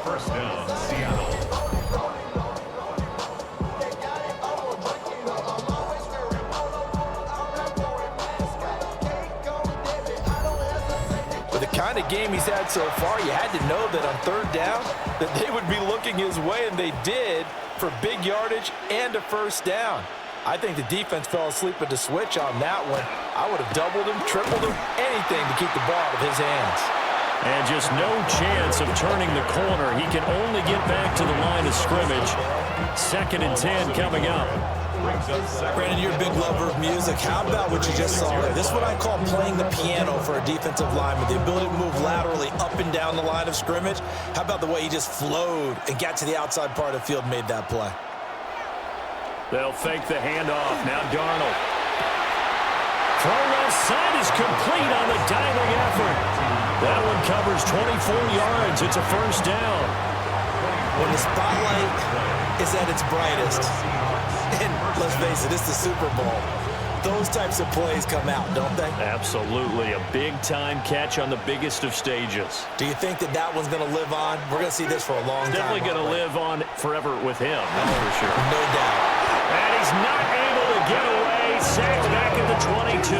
1st down, Seattle. The kind of game he's had so far, you had to know that on 3rd down that they would be looking his way, and they did, for big yardage and a 1st down. I think the defense fell asleep at the switch on that one. I would have doubled him, tripled him, anything to keep the ball out of his hands. And just no chance of turning the corner. He can only get back to the line of scrimmage. 2nd and 10 coming up. Brandon, you're a big lover of music. How about what you just saw there? This is what I call playing the piano for a defensive lineman. The ability to move laterally up and down the line of scrimmage. How about the way he just flowed and got to the outside part of the field and made that play? They'll fake the handoff. Now Darnold. Throw left side is complete on the diving effort. That one covers 24 yards. It's a 1st down. When the spotlight is at its brightest, and let's face it, it's the Super Bowl, those types of plays come out, don't they? Absolutely. A big-time catch on the biggest of stages. Do you think that that one's going to live on? We're going to see this for a long time. Definitely going to live on forever with him, that's for sure. No doubt. And he's not able to get away. Sacked back at the 22.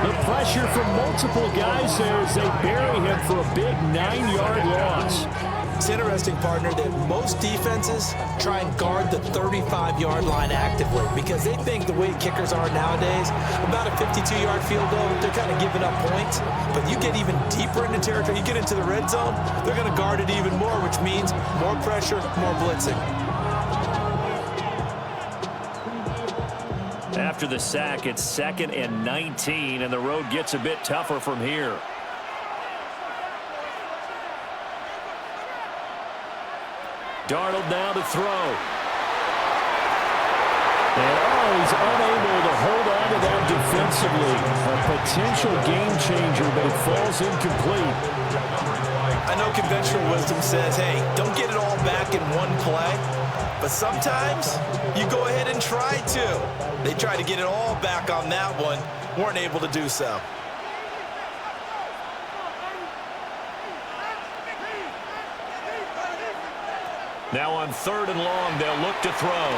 The pressure from multiple guys there as they bury him for a big 9-yard loss. It's interesting, partner, that most defenses try and guard the 35-yard line actively because they think the way kickers are nowadays, about a 52-yard field goal, they're kind of giving up points. But you get even deeper into territory, you get into the red zone, they're going to guard it even more, which means more pressure, more blitzing. After the sack, it's 2nd and 19, and the road gets a bit tougher from here. Darnold now to throw. And he's unable to hold on to that defensively. A potential game changer, but it falls incomplete. I know conventional wisdom says, hey, don't get it all back in one play. But sometimes you go ahead and try to. They tried to get it all back on that one, weren't able to do so. Now on 3rd and long, they'll look to throw.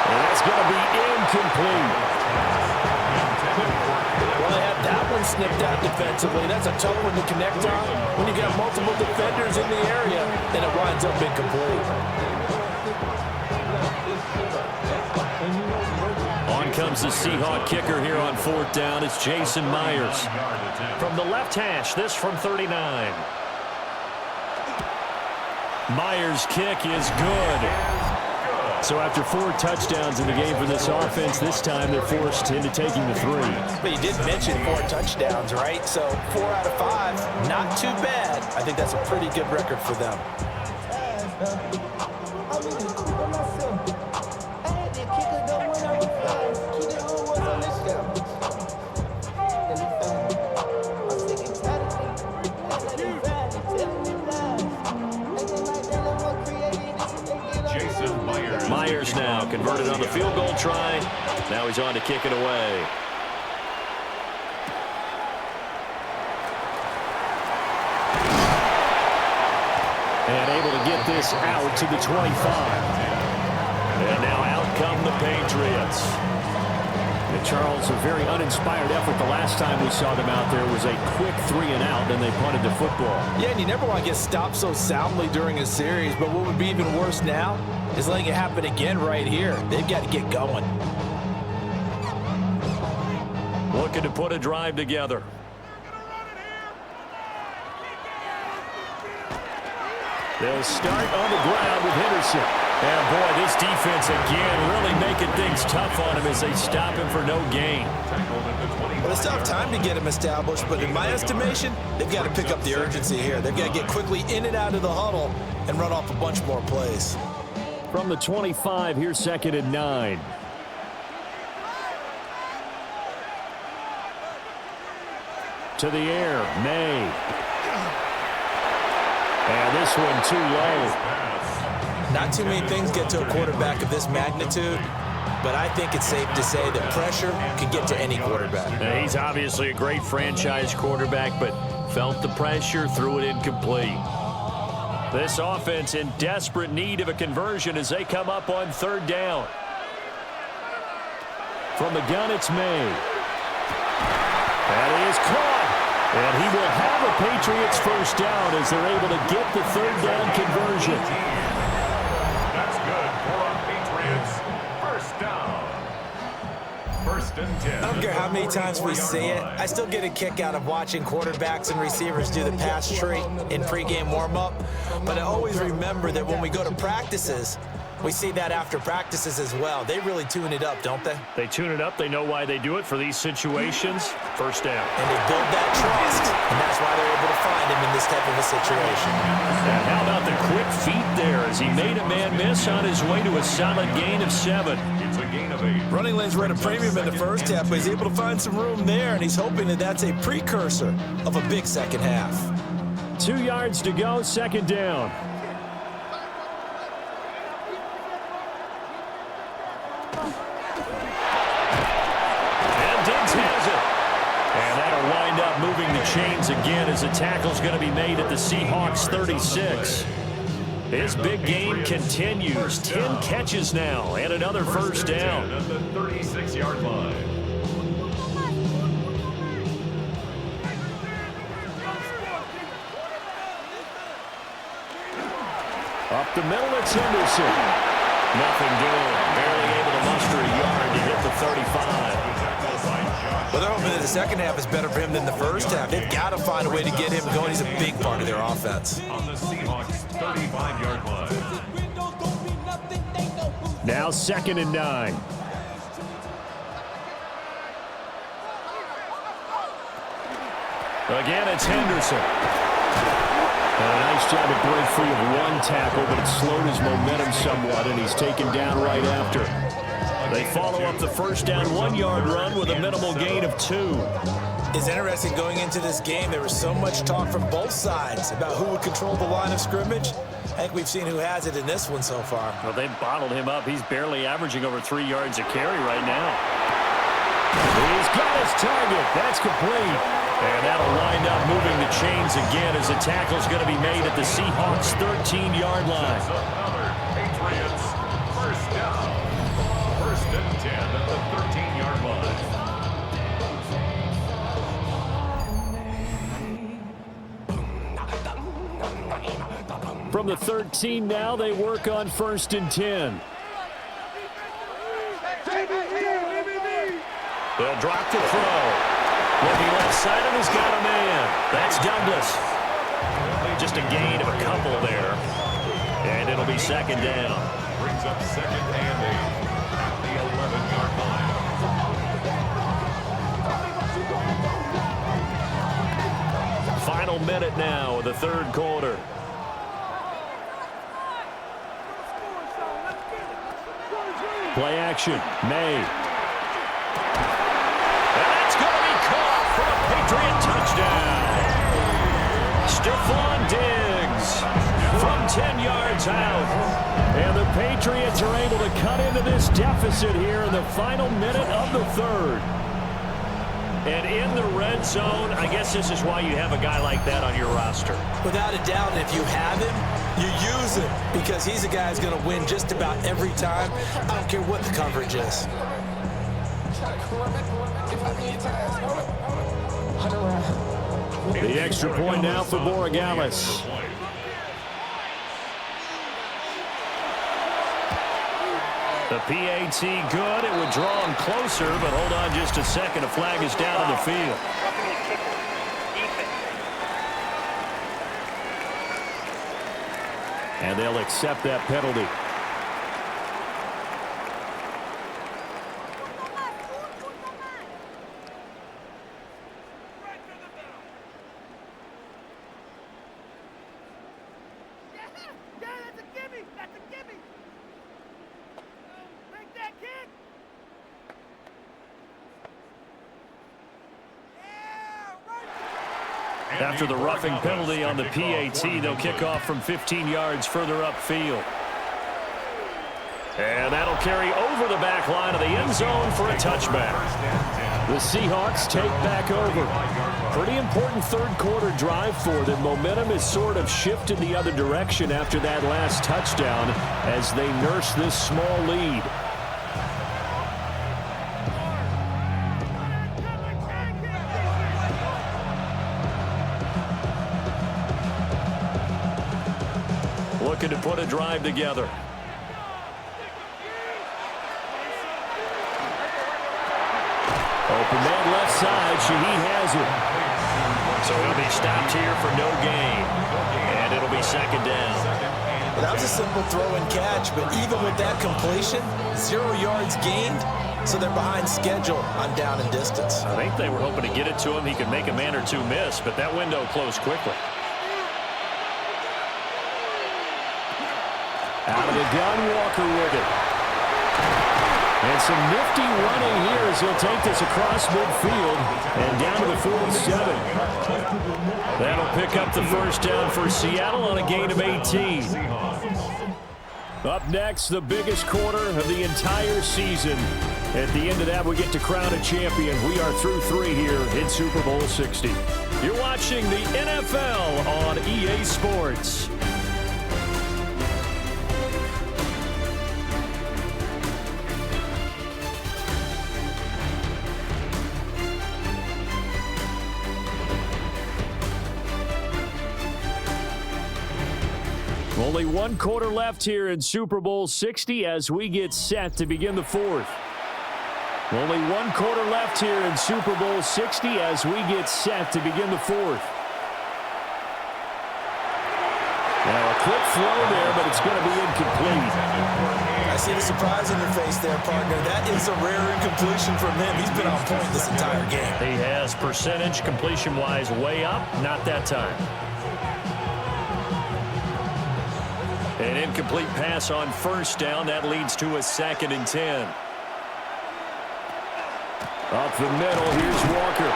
And that's going to be incomplete. Well, they had that one snipped out defensively. That's a tough one to connect on when you got multiple defenders in the area, and it winds up incomplete. On comes the Seahawk kicker here on 4th down. It's Jason Myers. From the left hash, this from 39. Myers' kick is good. So after 4 touchdowns in the game for this offense, this time they're forced into taking the 3. But you did mention 4 touchdowns, right? So 4 out of 5, not too bad. I think that's a pretty good record for them. Myers now converted on the field goal try. Now he's on to kick it away. And able to get this out to the 25. And now out come the Patriots. And Charles, a very uninspired effort. The last time we saw them out there was a quick 3 and out, then they punted the football. Yeah, and you never want to get stopped so soundly during a series, but what would be even worse now is letting it happen again right here. They've got to get going. Looking to put a drive together. They'll start on the ground with Henderson. And boy, this defense again really making things tough on him as they stop him for no gain. Well, it's tough time to get him established, but in my estimation, they've got to pick up the urgency here. They've got to get quickly in and out of the huddle and run off a bunch more plays. From the 25, here's 2nd and 9. To the air, May. And this one too low. Not too many things get to a quarterback of this magnitude, but I think it's safe to say that pressure can get to any quarterback. Now, he's obviously a great franchise quarterback, but felt the pressure, threw it incomplete. This offense in desperate need of a conversion as they come up on 3rd down. From the gun, it's May. That is caught. And he will have a Patriots first down as they're able to get the 3rd down conversion. That's good for our Patriots. First down. 1st and 10. I don't care how many times we see it. I still get a kick out of watching quarterbacks and receivers do the pass tree in pregame warm-up. But I always remember that when we go to practices, we see that after practices as well. They really tune it up, don't they? They tune it up. They know why they do it for these situations. First down. And they build that trust, and that's why they're able to find him in this type of a situation. And how about the quick feet there as he made a man miss on his way to a solid gain of 7. It's a gain of 8. Running lanes were at a premium in the first half, but he's able to find some room there, and he's hoping that that's a precursor of a big second half. 2 yards to go, 2nd down. Moving the chains again as a tackle's going to be made at the Seahawks 36. His big game continues. 10 catches now and another first down. At the 36-yard line. Up the middle, it's Henderson. Nothing doing. Barely able to muster a yard to hit the 35. Well, they're hoping that the second half is better for him than the first half. They've got to find a way to get him going. He's a big part of their offense. On the Seahawks 35-yard line. Now 2nd and 9. Again, it's Henderson. And a nice job to break free of 1 tackle, but it slowed his momentum somewhat, and he's taken down right after. They follow up the first down 1-yard run with a minimal gain of 2. It's interesting going into this game. There was so much talk from both sides about who would control the line of scrimmage. I think we've seen who has it in this one so far. Well, they've bottled him up. He's barely averaging over 3 yards a carry right now. He's got his target. That's complete. And that'll wind up moving the chains again as the tackle's going to be made at the Seahawks 13-yard line. Patriots first down. 1st and 10 at the 13-yard line. From the 13 now, they work on 1st and 10. They'll drop the throw. Looking left side, and he's got a man. That's Douglas. Just a gain of a couple there. And it'll be second down. Brings up second and 8 at the 11-yard line. Final minute now of the third quarter. Play action. May. And that's going to be caught for a Patriot touchdown. Stephon Diggs from 10 yards out. And the Patriots are able to cut into this deficit here in the final minute of the third. And in the red zone, I guess this is why you have a guy like that on your roster. Without a doubt, and if you have him, you use him because he's a guy who's going to win just about every time. I don't care what the coverage is. The extra point now for Borregales. The PAT good. It would draw him closer, but hold on just a second. A flag is down on the field. And they'll accept that penalty. After the roughing penalty on the PAT, they'll kick off from 15 yards further upfield. And that'll carry over the back line of the end zone for a touchback. The Seahawks take back over. Pretty important third quarter drive for them. Momentum has sort of shifted the other direction after that last touchdown as they nurse this small lead. Looking to put a drive together. Open man left side. Shaheed has it. So he'll be stopped here for no gain. And it'll be second down. Well, that was a simple throw and catch, but even with that completion, 0 yards gained, so they're behind schedule on down and distance. I think they were hoping to get it to him. He could make a man or two miss, but that window closed quickly. Out of the gun, Walker with it. And some nifty running here as he'll take this across midfield and down to the 47. That'll pick up the first down for Seattle on a gain of 18. Up next, the biggest quarter of the entire season. At the end of that, we get to crown a champion. We are through 3 here in Super Bowl 60. You're watching the NFL on EA Sports. Only 1 quarter left here in Super Bowl 60 as we get set to begin the fourth. Only 1 quarter left here in Super Bowl 60 as we get set to begin the fourth. Now a quick throw there, but it's going to be incomplete. I see the surprise on your face there, partner. That is a rare incompletion from him. He's been on point this entire game. He has percentage completion-wise way up, not that time. An incomplete pass on first down. That leads to a 2nd and 10. Up the middle, here's Walker.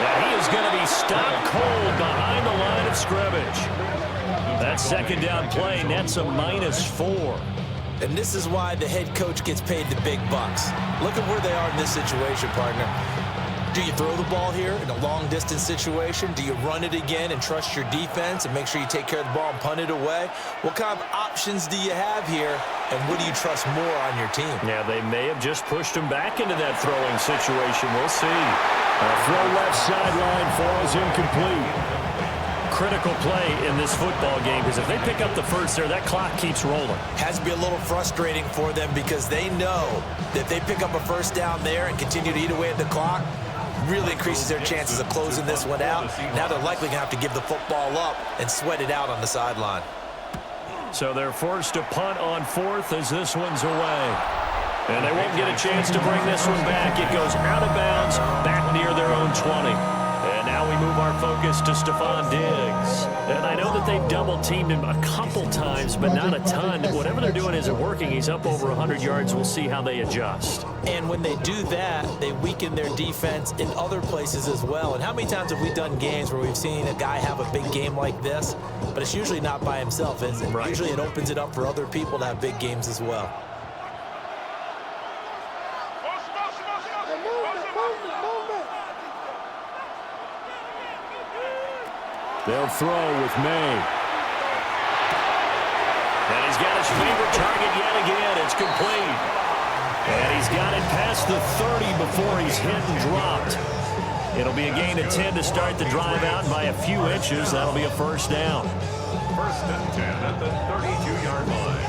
And he is going to be stopped cold behind the line of scrimmage. That second down play nets a -4. And this is why the head coach gets paid the big bucks. Look at where they are in this situation, partner. Do you throw the ball here in a long-distance situation? Do you run it again and trust your defense and make sure you take care of the ball and punt it away? What kind of options do you have here, and what do you trust more on your team? Yeah, they may have just pushed him back into that throwing situation. We'll see. A throw left sideline falls incomplete. critical play in this football game because if they pick up the first there, that clock keeps rolling. Has to be a little frustrating for them because they know that if they pick up a first down there and continue to eat away at the clock, really increases their chances of closing this one out. Now they're likely going to have to give the football up and sweat it out on the sideline. So they're forced to punt on 4th as this one's away. And they won't get a chance to bring this one back. It goes out of bounds, back near their own 20. And now we move our focus to Stephon Diggs. And I know that they double-teamed him a couple times, but not a ton. Whatever they're doing isn't working. He's up over 100 yards. We'll see how they adjust. And when they do that, they weaken their defense in other places as well. And how many times have we done games where we've seen a guy have a big game like this, but it's usually not by himself, is it? Right. Usually it opens it up for other people to have big games as well. They'll throw with May. And he's got his favorite target yet again. It's complete. And he's got it past the 30 before he's hit and dropped. It'll be a gain of 10 to start the drive out by a few inches. That'll be a first down. First and 10 at the 32-yard line.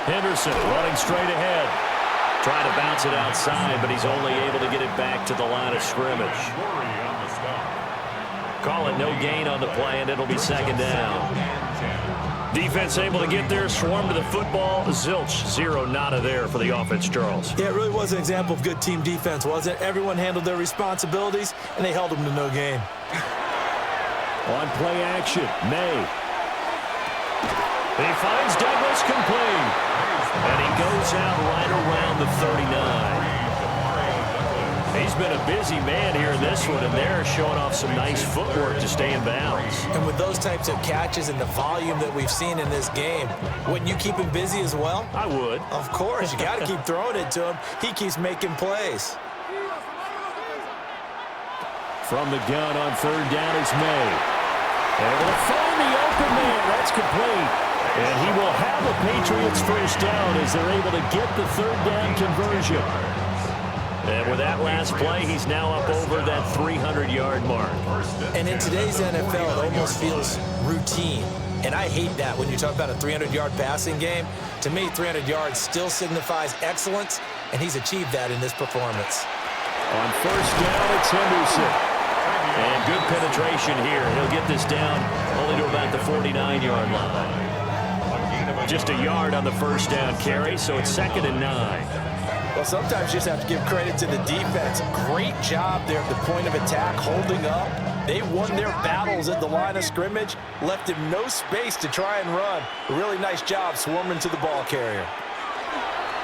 Henderson running straight ahead. Trying to bounce it outside, but he's only able to get it back to the line of scrimmage. Call it no gain on the play, and it'll be second down. Defense able to get there, swarm to the football. Zilch, zero nada there for the offense, Charles. Yeah, it really was an example of good team defense, wasn't it? Everyone handled their responsibilities, and they held them to no gain. On play action, May. He finds Douglas complete. And he goes out right around the 39. He's been a busy man here in this one, and they're showing off some nice footwork to stay in bounds. And with those types of catches and the volume that we've seen in this game, wouldn't you keep him busy as well? I would. Of course. You got to keep throwing it to him. He keeps making plays. From the gun on third down is May. Able to find the open man. That's complete. And he will have a Patriots first down as they're able to get the third down conversion. And with that last play, he's now up over that 300-yard mark. And in today's NFL, it almost feels routine. And I hate that when you talk about a 300-yard passing game. To me, 300 yards still signifies excellence, and he's achieved that in this performance. On first down, it's Henderson. And good penetration here. He'll get this down only to about the 49-yard line. Just a yard on the first down carry, so it's 2nd and 9. Well, sometimes you just have to give credit to the defense. Great job there at the point of attack, holding up. They won their battles at the line of scrimmage, left him no space to try and run. A really nice job swarming to the ball carrier.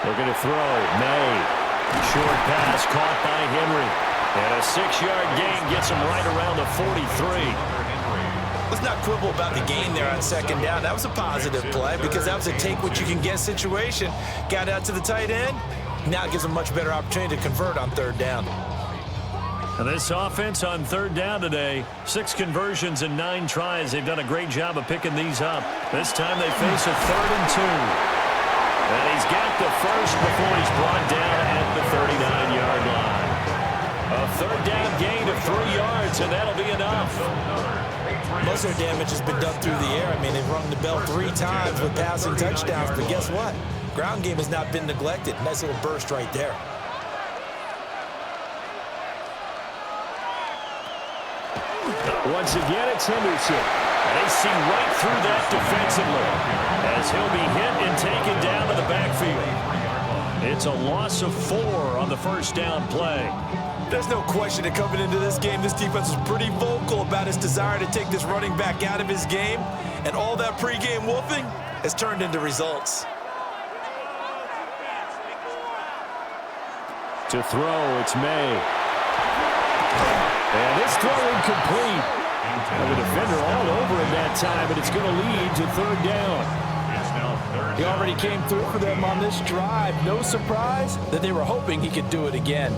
They're going to throw. May. Short pass caught by Henry. And a 6-yard gain gets him right around the 43. Let's not quibble about the gain there on second down. That was a positive play because that was a take-what-you-can-get situation. Got out to the tight end. Now it gives them a much better opportunity to convert on third down. And this offense on third down today, 6 conversions and 9 tries. They've done a great job of picking these up. This time they face a 3rd and 2. And he's got the first before he's brought down at the 39-yard line. A third down gain of 3 yards, and that'll be enough. Most of their damage has been done through the air. I mean, they've rung the bell 3 times with passing touchdowns, but guess what? Ground game has not been neglected. Nice little burst right there. Once again, it's Henderson. And they see right through that defensively as he'll be hit and taken down to the backfield. It's a loss of 4 on the first down play. There's no question that coming into this game, this defense was pretty vocal about its desire to take this running back out of his game, and all that pregame wolfing has turned into results. To throw, it's May. And this throw incomplete. And the defender all over him that time, and it's going to lead to third down. He already came through for them on this drive. No surprise that they were hoping he could do it again.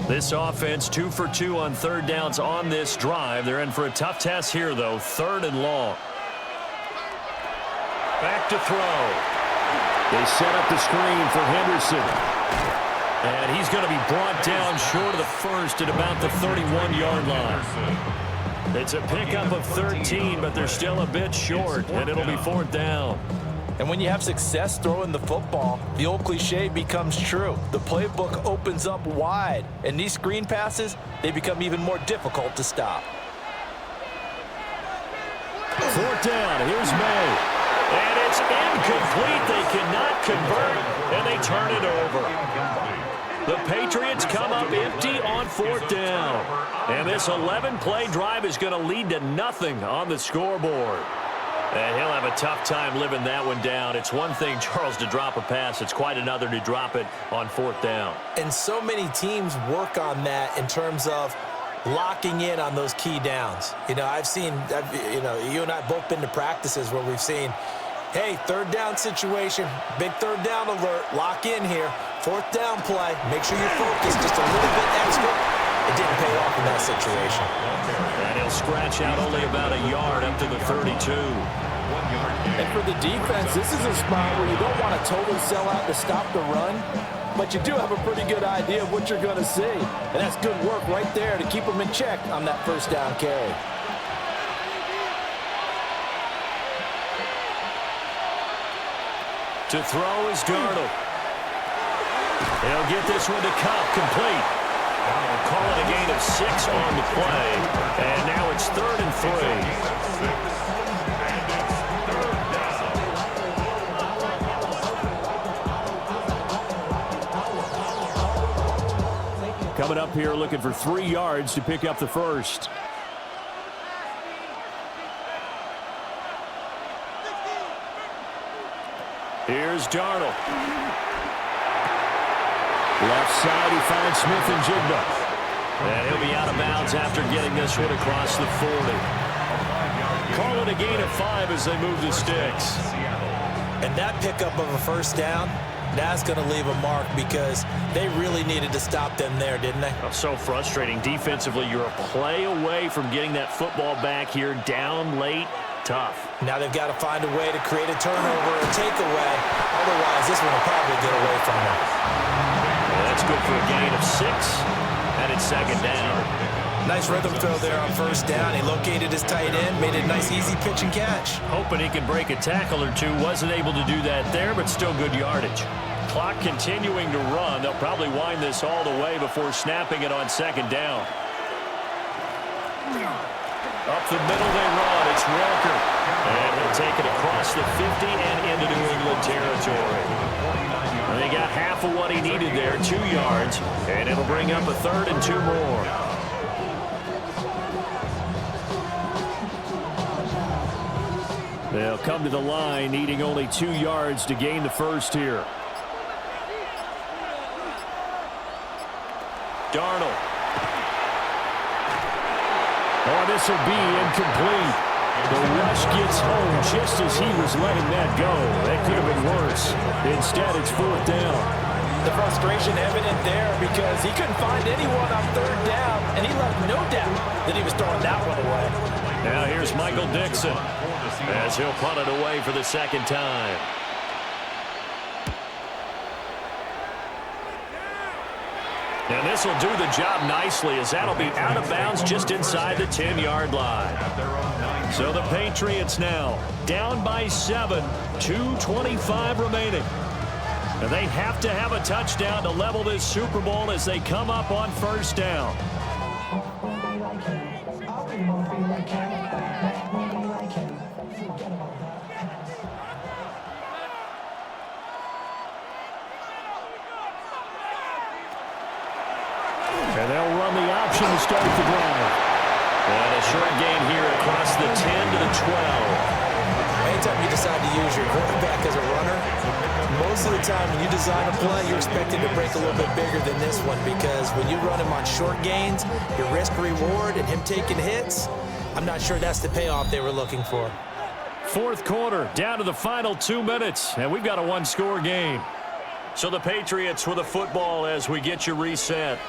This offense 2 for 2 on third downs on this drive. They're in for a tough test here, though. 3rd and long. Back to throw. They set up the screen for Henderson. And he's going to be brought down short of the first at about the 31-yard line. It's a pickup of 13, but they're still a bit short, and it'll be 4th down. And when you have success throwing the football, the old cliche becomes true. The playbook opens up wide, and these screen passes, they become even more difficult to stop. 4th down, here's May. And it's incomplete. They cannot convert, and they turn it over. The Patriots come up empty on 4th down. And this 11-play drive is going to lead to nothing on the scoreboard. And he'll have a tough time living that one down. It's one thing, Charles, to drop a pass. It's quite another to drop it on 4th down. And so many teams work on that in terms of locking in on those key downs. You know, you and I both been to practices where we've seen, hey, 3rd down situation, big 3rd down alert, lock in here. 4th down play, make sure you're focused just a little bit extra. It didn't pay off in that situation. And he'll scratch out only about a yard up to the 32. And for the defense, this is a spot where you don't want to totally sell out to stop the run, but you do have a pretty good idea of what you're going to see. And that's good work right there to keep them in check on that 1st down carry. To throw is Darnold. He'll get this one to Cup, complete. Call it a gain of 6 on the play. And now it's 3rd and 3. Coming up here looking for 3 yards to pick up the first. Here's Darnold. Left side, he finds Smith and Jigba. And he'll be out of bounds after getting this one across the 40. Call it a gain of 5 as they move the sticks. And that pickup of a 1st down, that's going to leave a mark because they really needed to stop them there, didn't they? Oh, so frustrating. Defensively, you're a play away from getting that football back here down late. Tough. Now they've got to find a way to create a turnover or takeaway. Otherwise, this one will probably get away from them. Well, that's good for a gain of 6, and it's 2nd down. Nice rhythm throw there on 1st down. He located his tight end, made a nice easy pitch and catch. Hoping he could break a tackle or two. Wasn't able to do that there, but still good yardage. Clock continuing to run. They'll probably wind this all the way before snapping it on 2nd down. Up the middle they run. It's Walker. And he'll take it across the 50 and into New England territory. And they got half of what he needed there, 2 yards. And it'll bring up a 3rd and 2 more. They'll come to the line, needing only 2 yards to gain the first here. Darnold. Oh, this will be incomplete. The rush gets home just as he was letting that go. That could have been worse. Instead, it's 4th down. The frustration evident there because he couldn't find anyone on 3rd down, and he left no doubt that he was throwing that one away. Now here's Michael Dixon as he'll punt it away for the 2nd time. And this will do the job nicely as that'll be out of bounds just inside the 10-yard line. So the Patriots now down by 7, 2:25 remaining. And they have to have a touchdown to level this Super Bowl as they come up on 1st down. And they'll run the option to start the drive. And a short gain here across the 10 to the 12. Anytime you decide to use your quarterback as a runner, most of the time when you design a play, you're expected to break a little bit bigger than this one because when you run him on short gains, your risk-reward and him taking hits, I'm not sure that's the payoff they were looking for. 4th quarter, down to the final 2 minutes, and we've got a 1-score game. So the Patriots with a football as we get you reset.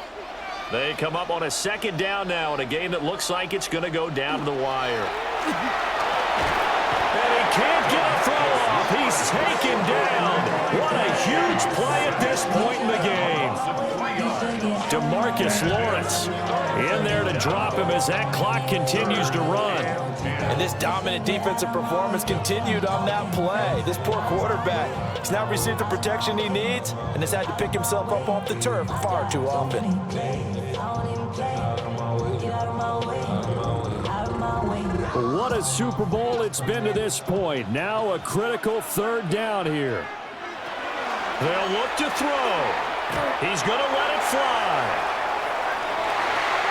They come up on a 2nd down now in a game that looks like it's going to go down to the wire. And he can't get a throw off. He's taken down. What a huge play at this point in the game. DeMarcus Lawrence in there to drop him as that clock continues to run. And this dominant defensive performance continued on that play. This poor quarterback has now received the protection he needs and has had to pick himself up off the turf far too often. What a Super Bowl it's been to this point. Now a critical third down here. They'll look to throw. He's going to let it fly.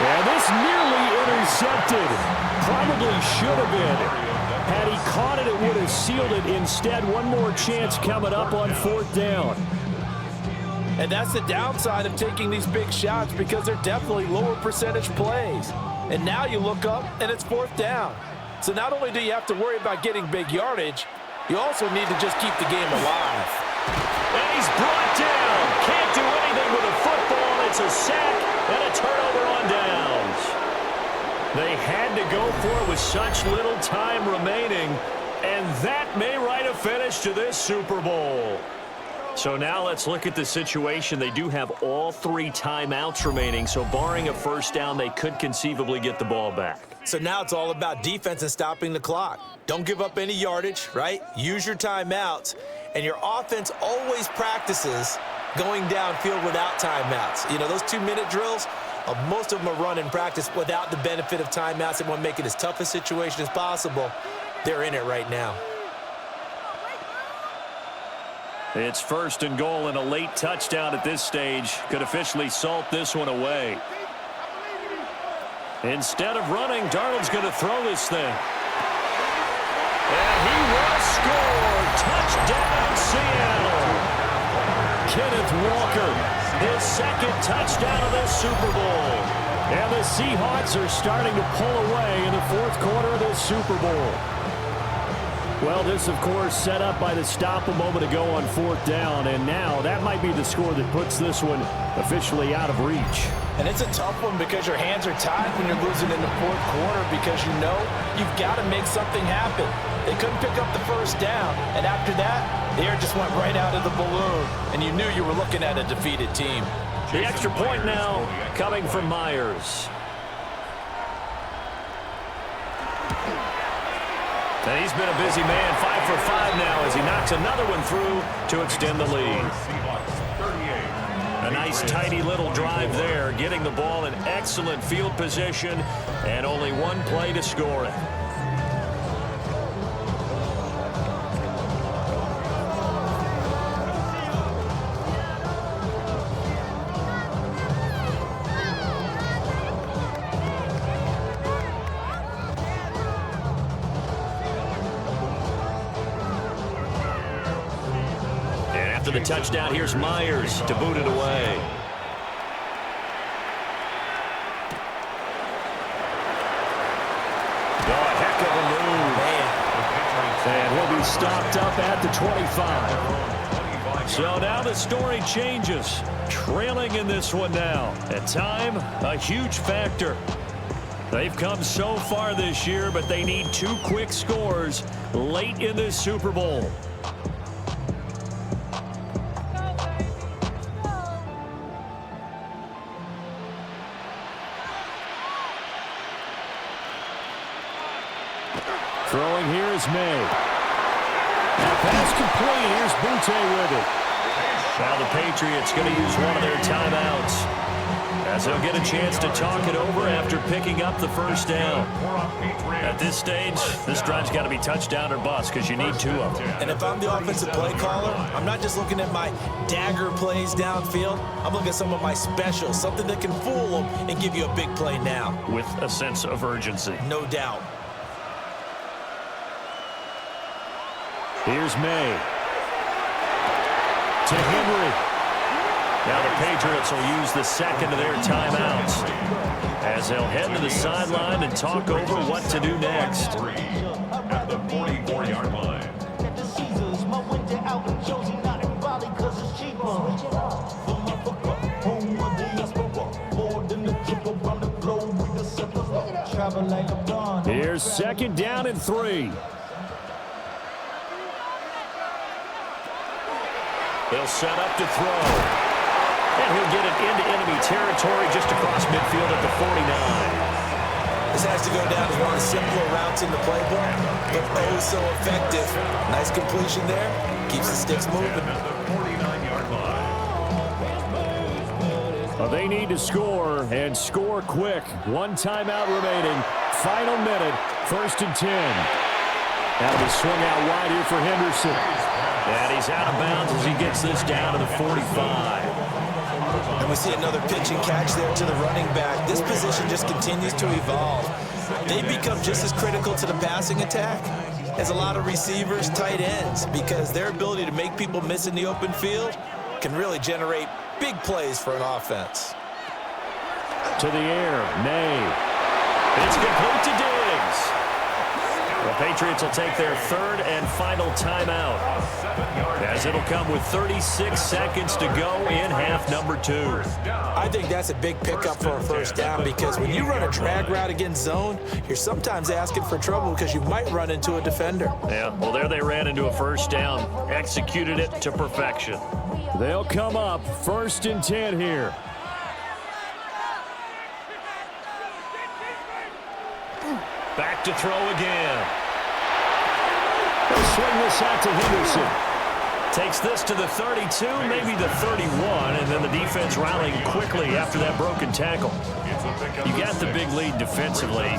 And this nearly intercepted. Probably should have been. Had he caught it, it would have sealed it. Instead, one more chance coming up on fourth down. And that's the downside of taking these big shots because they're definitely lower percentage plays. And now you look up, and it's fourth down. So not only do you have to worry about getting big yardage, you also need to just keep the game alive. And he's brought down. Can't do anything with a football. It's a sack and a turnover on downs. They had to go for it with such little time remaining, and that may write a finish to this Super Bowl. So now let's look at the situation. They do have all 3 timeouts remaining, so barring a first down, they could conceivably get the ball back. So now it's all about defense and stopping the clock. Don't give up any yardage, right? Use your timeouts. And your offense always practices going downfield without timeouts. You know, those 2-minute drills, most of them are run in practice without the benefit of timeouts and want to make it as tough a situation as possible. They're in it right now. It's first and goal, and a late touchdown at this stage could officially salt this one away. Instead of running, Darnold's going to throw this thing. And he will score. Touchdown, Seattle. Kenneth Walker, his second touchdown of this Super Bowl. And the Seahawks are starting to pull away in the fourth quarter of this Super Bowl. Well, this, of course, set up by the stop a moment ago on fourth down, and now that might be the score that puts this one officially out of reach. And it's a tough one because your hands are tied when you're losing in the fourth quarter because you know you've got to make something happen. They couldn't pick up the first down, and after that, the air just went right out of the balloon, and you knew you were looking at a defeated team. The extra point now coming from Myers. And he's been a busy man, 5 for 5 now as he knocks another one through to extend the lead. A nice, tidy little drive there, getting the ball in excellent field position, and only one play to score it. After the touchdown, here's Myers to boot it away. Oh, a heck of a move. And he'll be stopped up at the 25. So now the story changes. Trailing in this one now. At time, a huge factor. They've come so far this year, but they need 2 quick scores late in this Super Bowl. Throwing here is May. Pass complete. Here's Butte with it. Now the Patriots going to use one of their timeouts as they'll get a chance to talk it over after picking up the first down. At this stage, this drive's got to be touchdown or bust because you need 2 of them. And if I'm the offensive play caller, I'm not just looking at my dagger plays downfield. I'm looking at some of my specials, something that can fool them and give you a big play now. With a sense of urgency. No doubt. Here's May. To Henry. Now the Patriots will use the second of their timeouts as they'll head to the sideline and talk over what to do next. At the 44-yard line. Here's second down and 3. They'll set up to throw. And he'll get it into enemy territory just across midfield at the 49. This has to go down as one of the simpler routes in the playbook, but oh so effective. Nice completion there. Keeps the sticks moving. Well, they need to score, and score quick. One timeout remaining. Final minute, 1st and 10. That'll be swung out wide here for Henderson. And he's out of bounds as he gets this down to the 45. And we see another pitch and catch there to the running back. This position just continues to evolve. They become just as critical to the passing attack as a lot of receivers, tight ends, because their ability to make people miss in the open field can really generate big plays for an offense. To the air, May. It's complete to Diggs. The Patriots will take their 3rd and final timeout, as it'll come with 36 seconds to go in half number 2. I think that's a big pickup for a first down, because when you run a drag route against zone, you're sometimes asking for trouble because you might run into a defender. Yeah, well, there they ran into a first down, executed it to perfection. They'll come up 1st and 10 here. Back to throw again. They'll swing this out to Henderson. Takes this to the 32, maybe the 31, and then the defense rallying quickly after that broken tackle. You got the big lead defensively,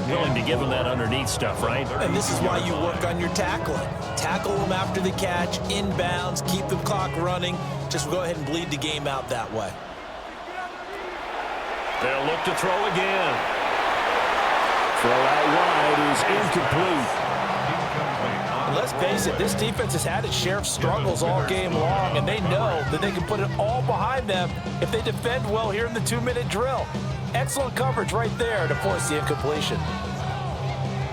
willing to give them that underneath stuff, right? And this is why you work on your tackling. Tackle them after the catch, inbounds, keep the clock running. Just go ahead and bleed the game out that way. They'll look to throw again. Throw out wide is incomplete. And let's face it, this defense has had its share of struggles all game long, and they know that they can put it all behind them if they defend well here in the 2-minute drill. Excellent coverage right there to force the incompletion.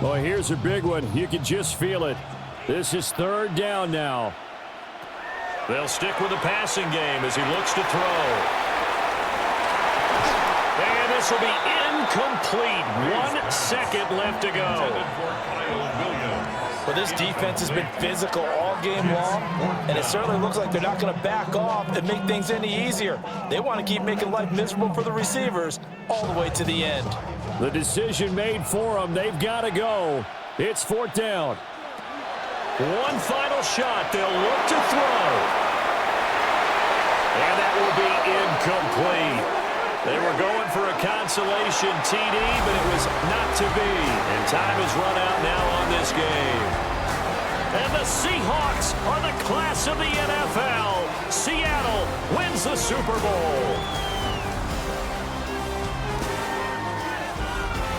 Well, here's a big one. You can just feel it. This is 3rd down now. They'll stick with the passing game as he looks to throw. And this will be incomplete. 1 second left to go. Well, this defense has been physical all game long, and it certainly looks like they're not going to back off and make things any easier. They want to keep making life miserable for the receivers all the way to the end. The decision made for them. They've got to go. It's 4th down. One final shot. They'll look to throw. And that will be incomplete. They were going for a consolation TD, but it was not to be. And time has run out now on this game. And the Seahawks are the class of the NFL. Seattle wins the Super Bowl.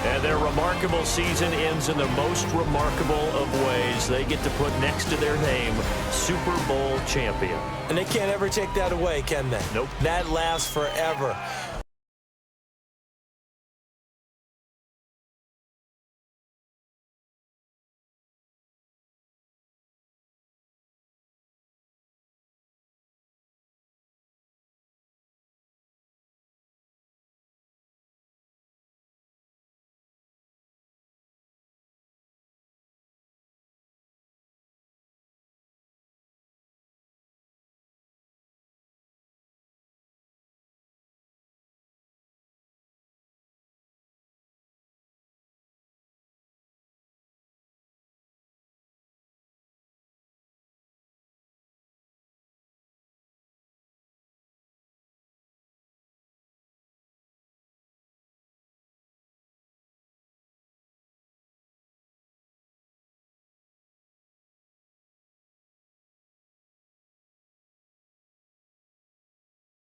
And their remarkable season ends in the most remarkable of ways. They get to put next to their name, Super Bowl champion. And they can't ever take that away, can they? Nope. That lasts forever.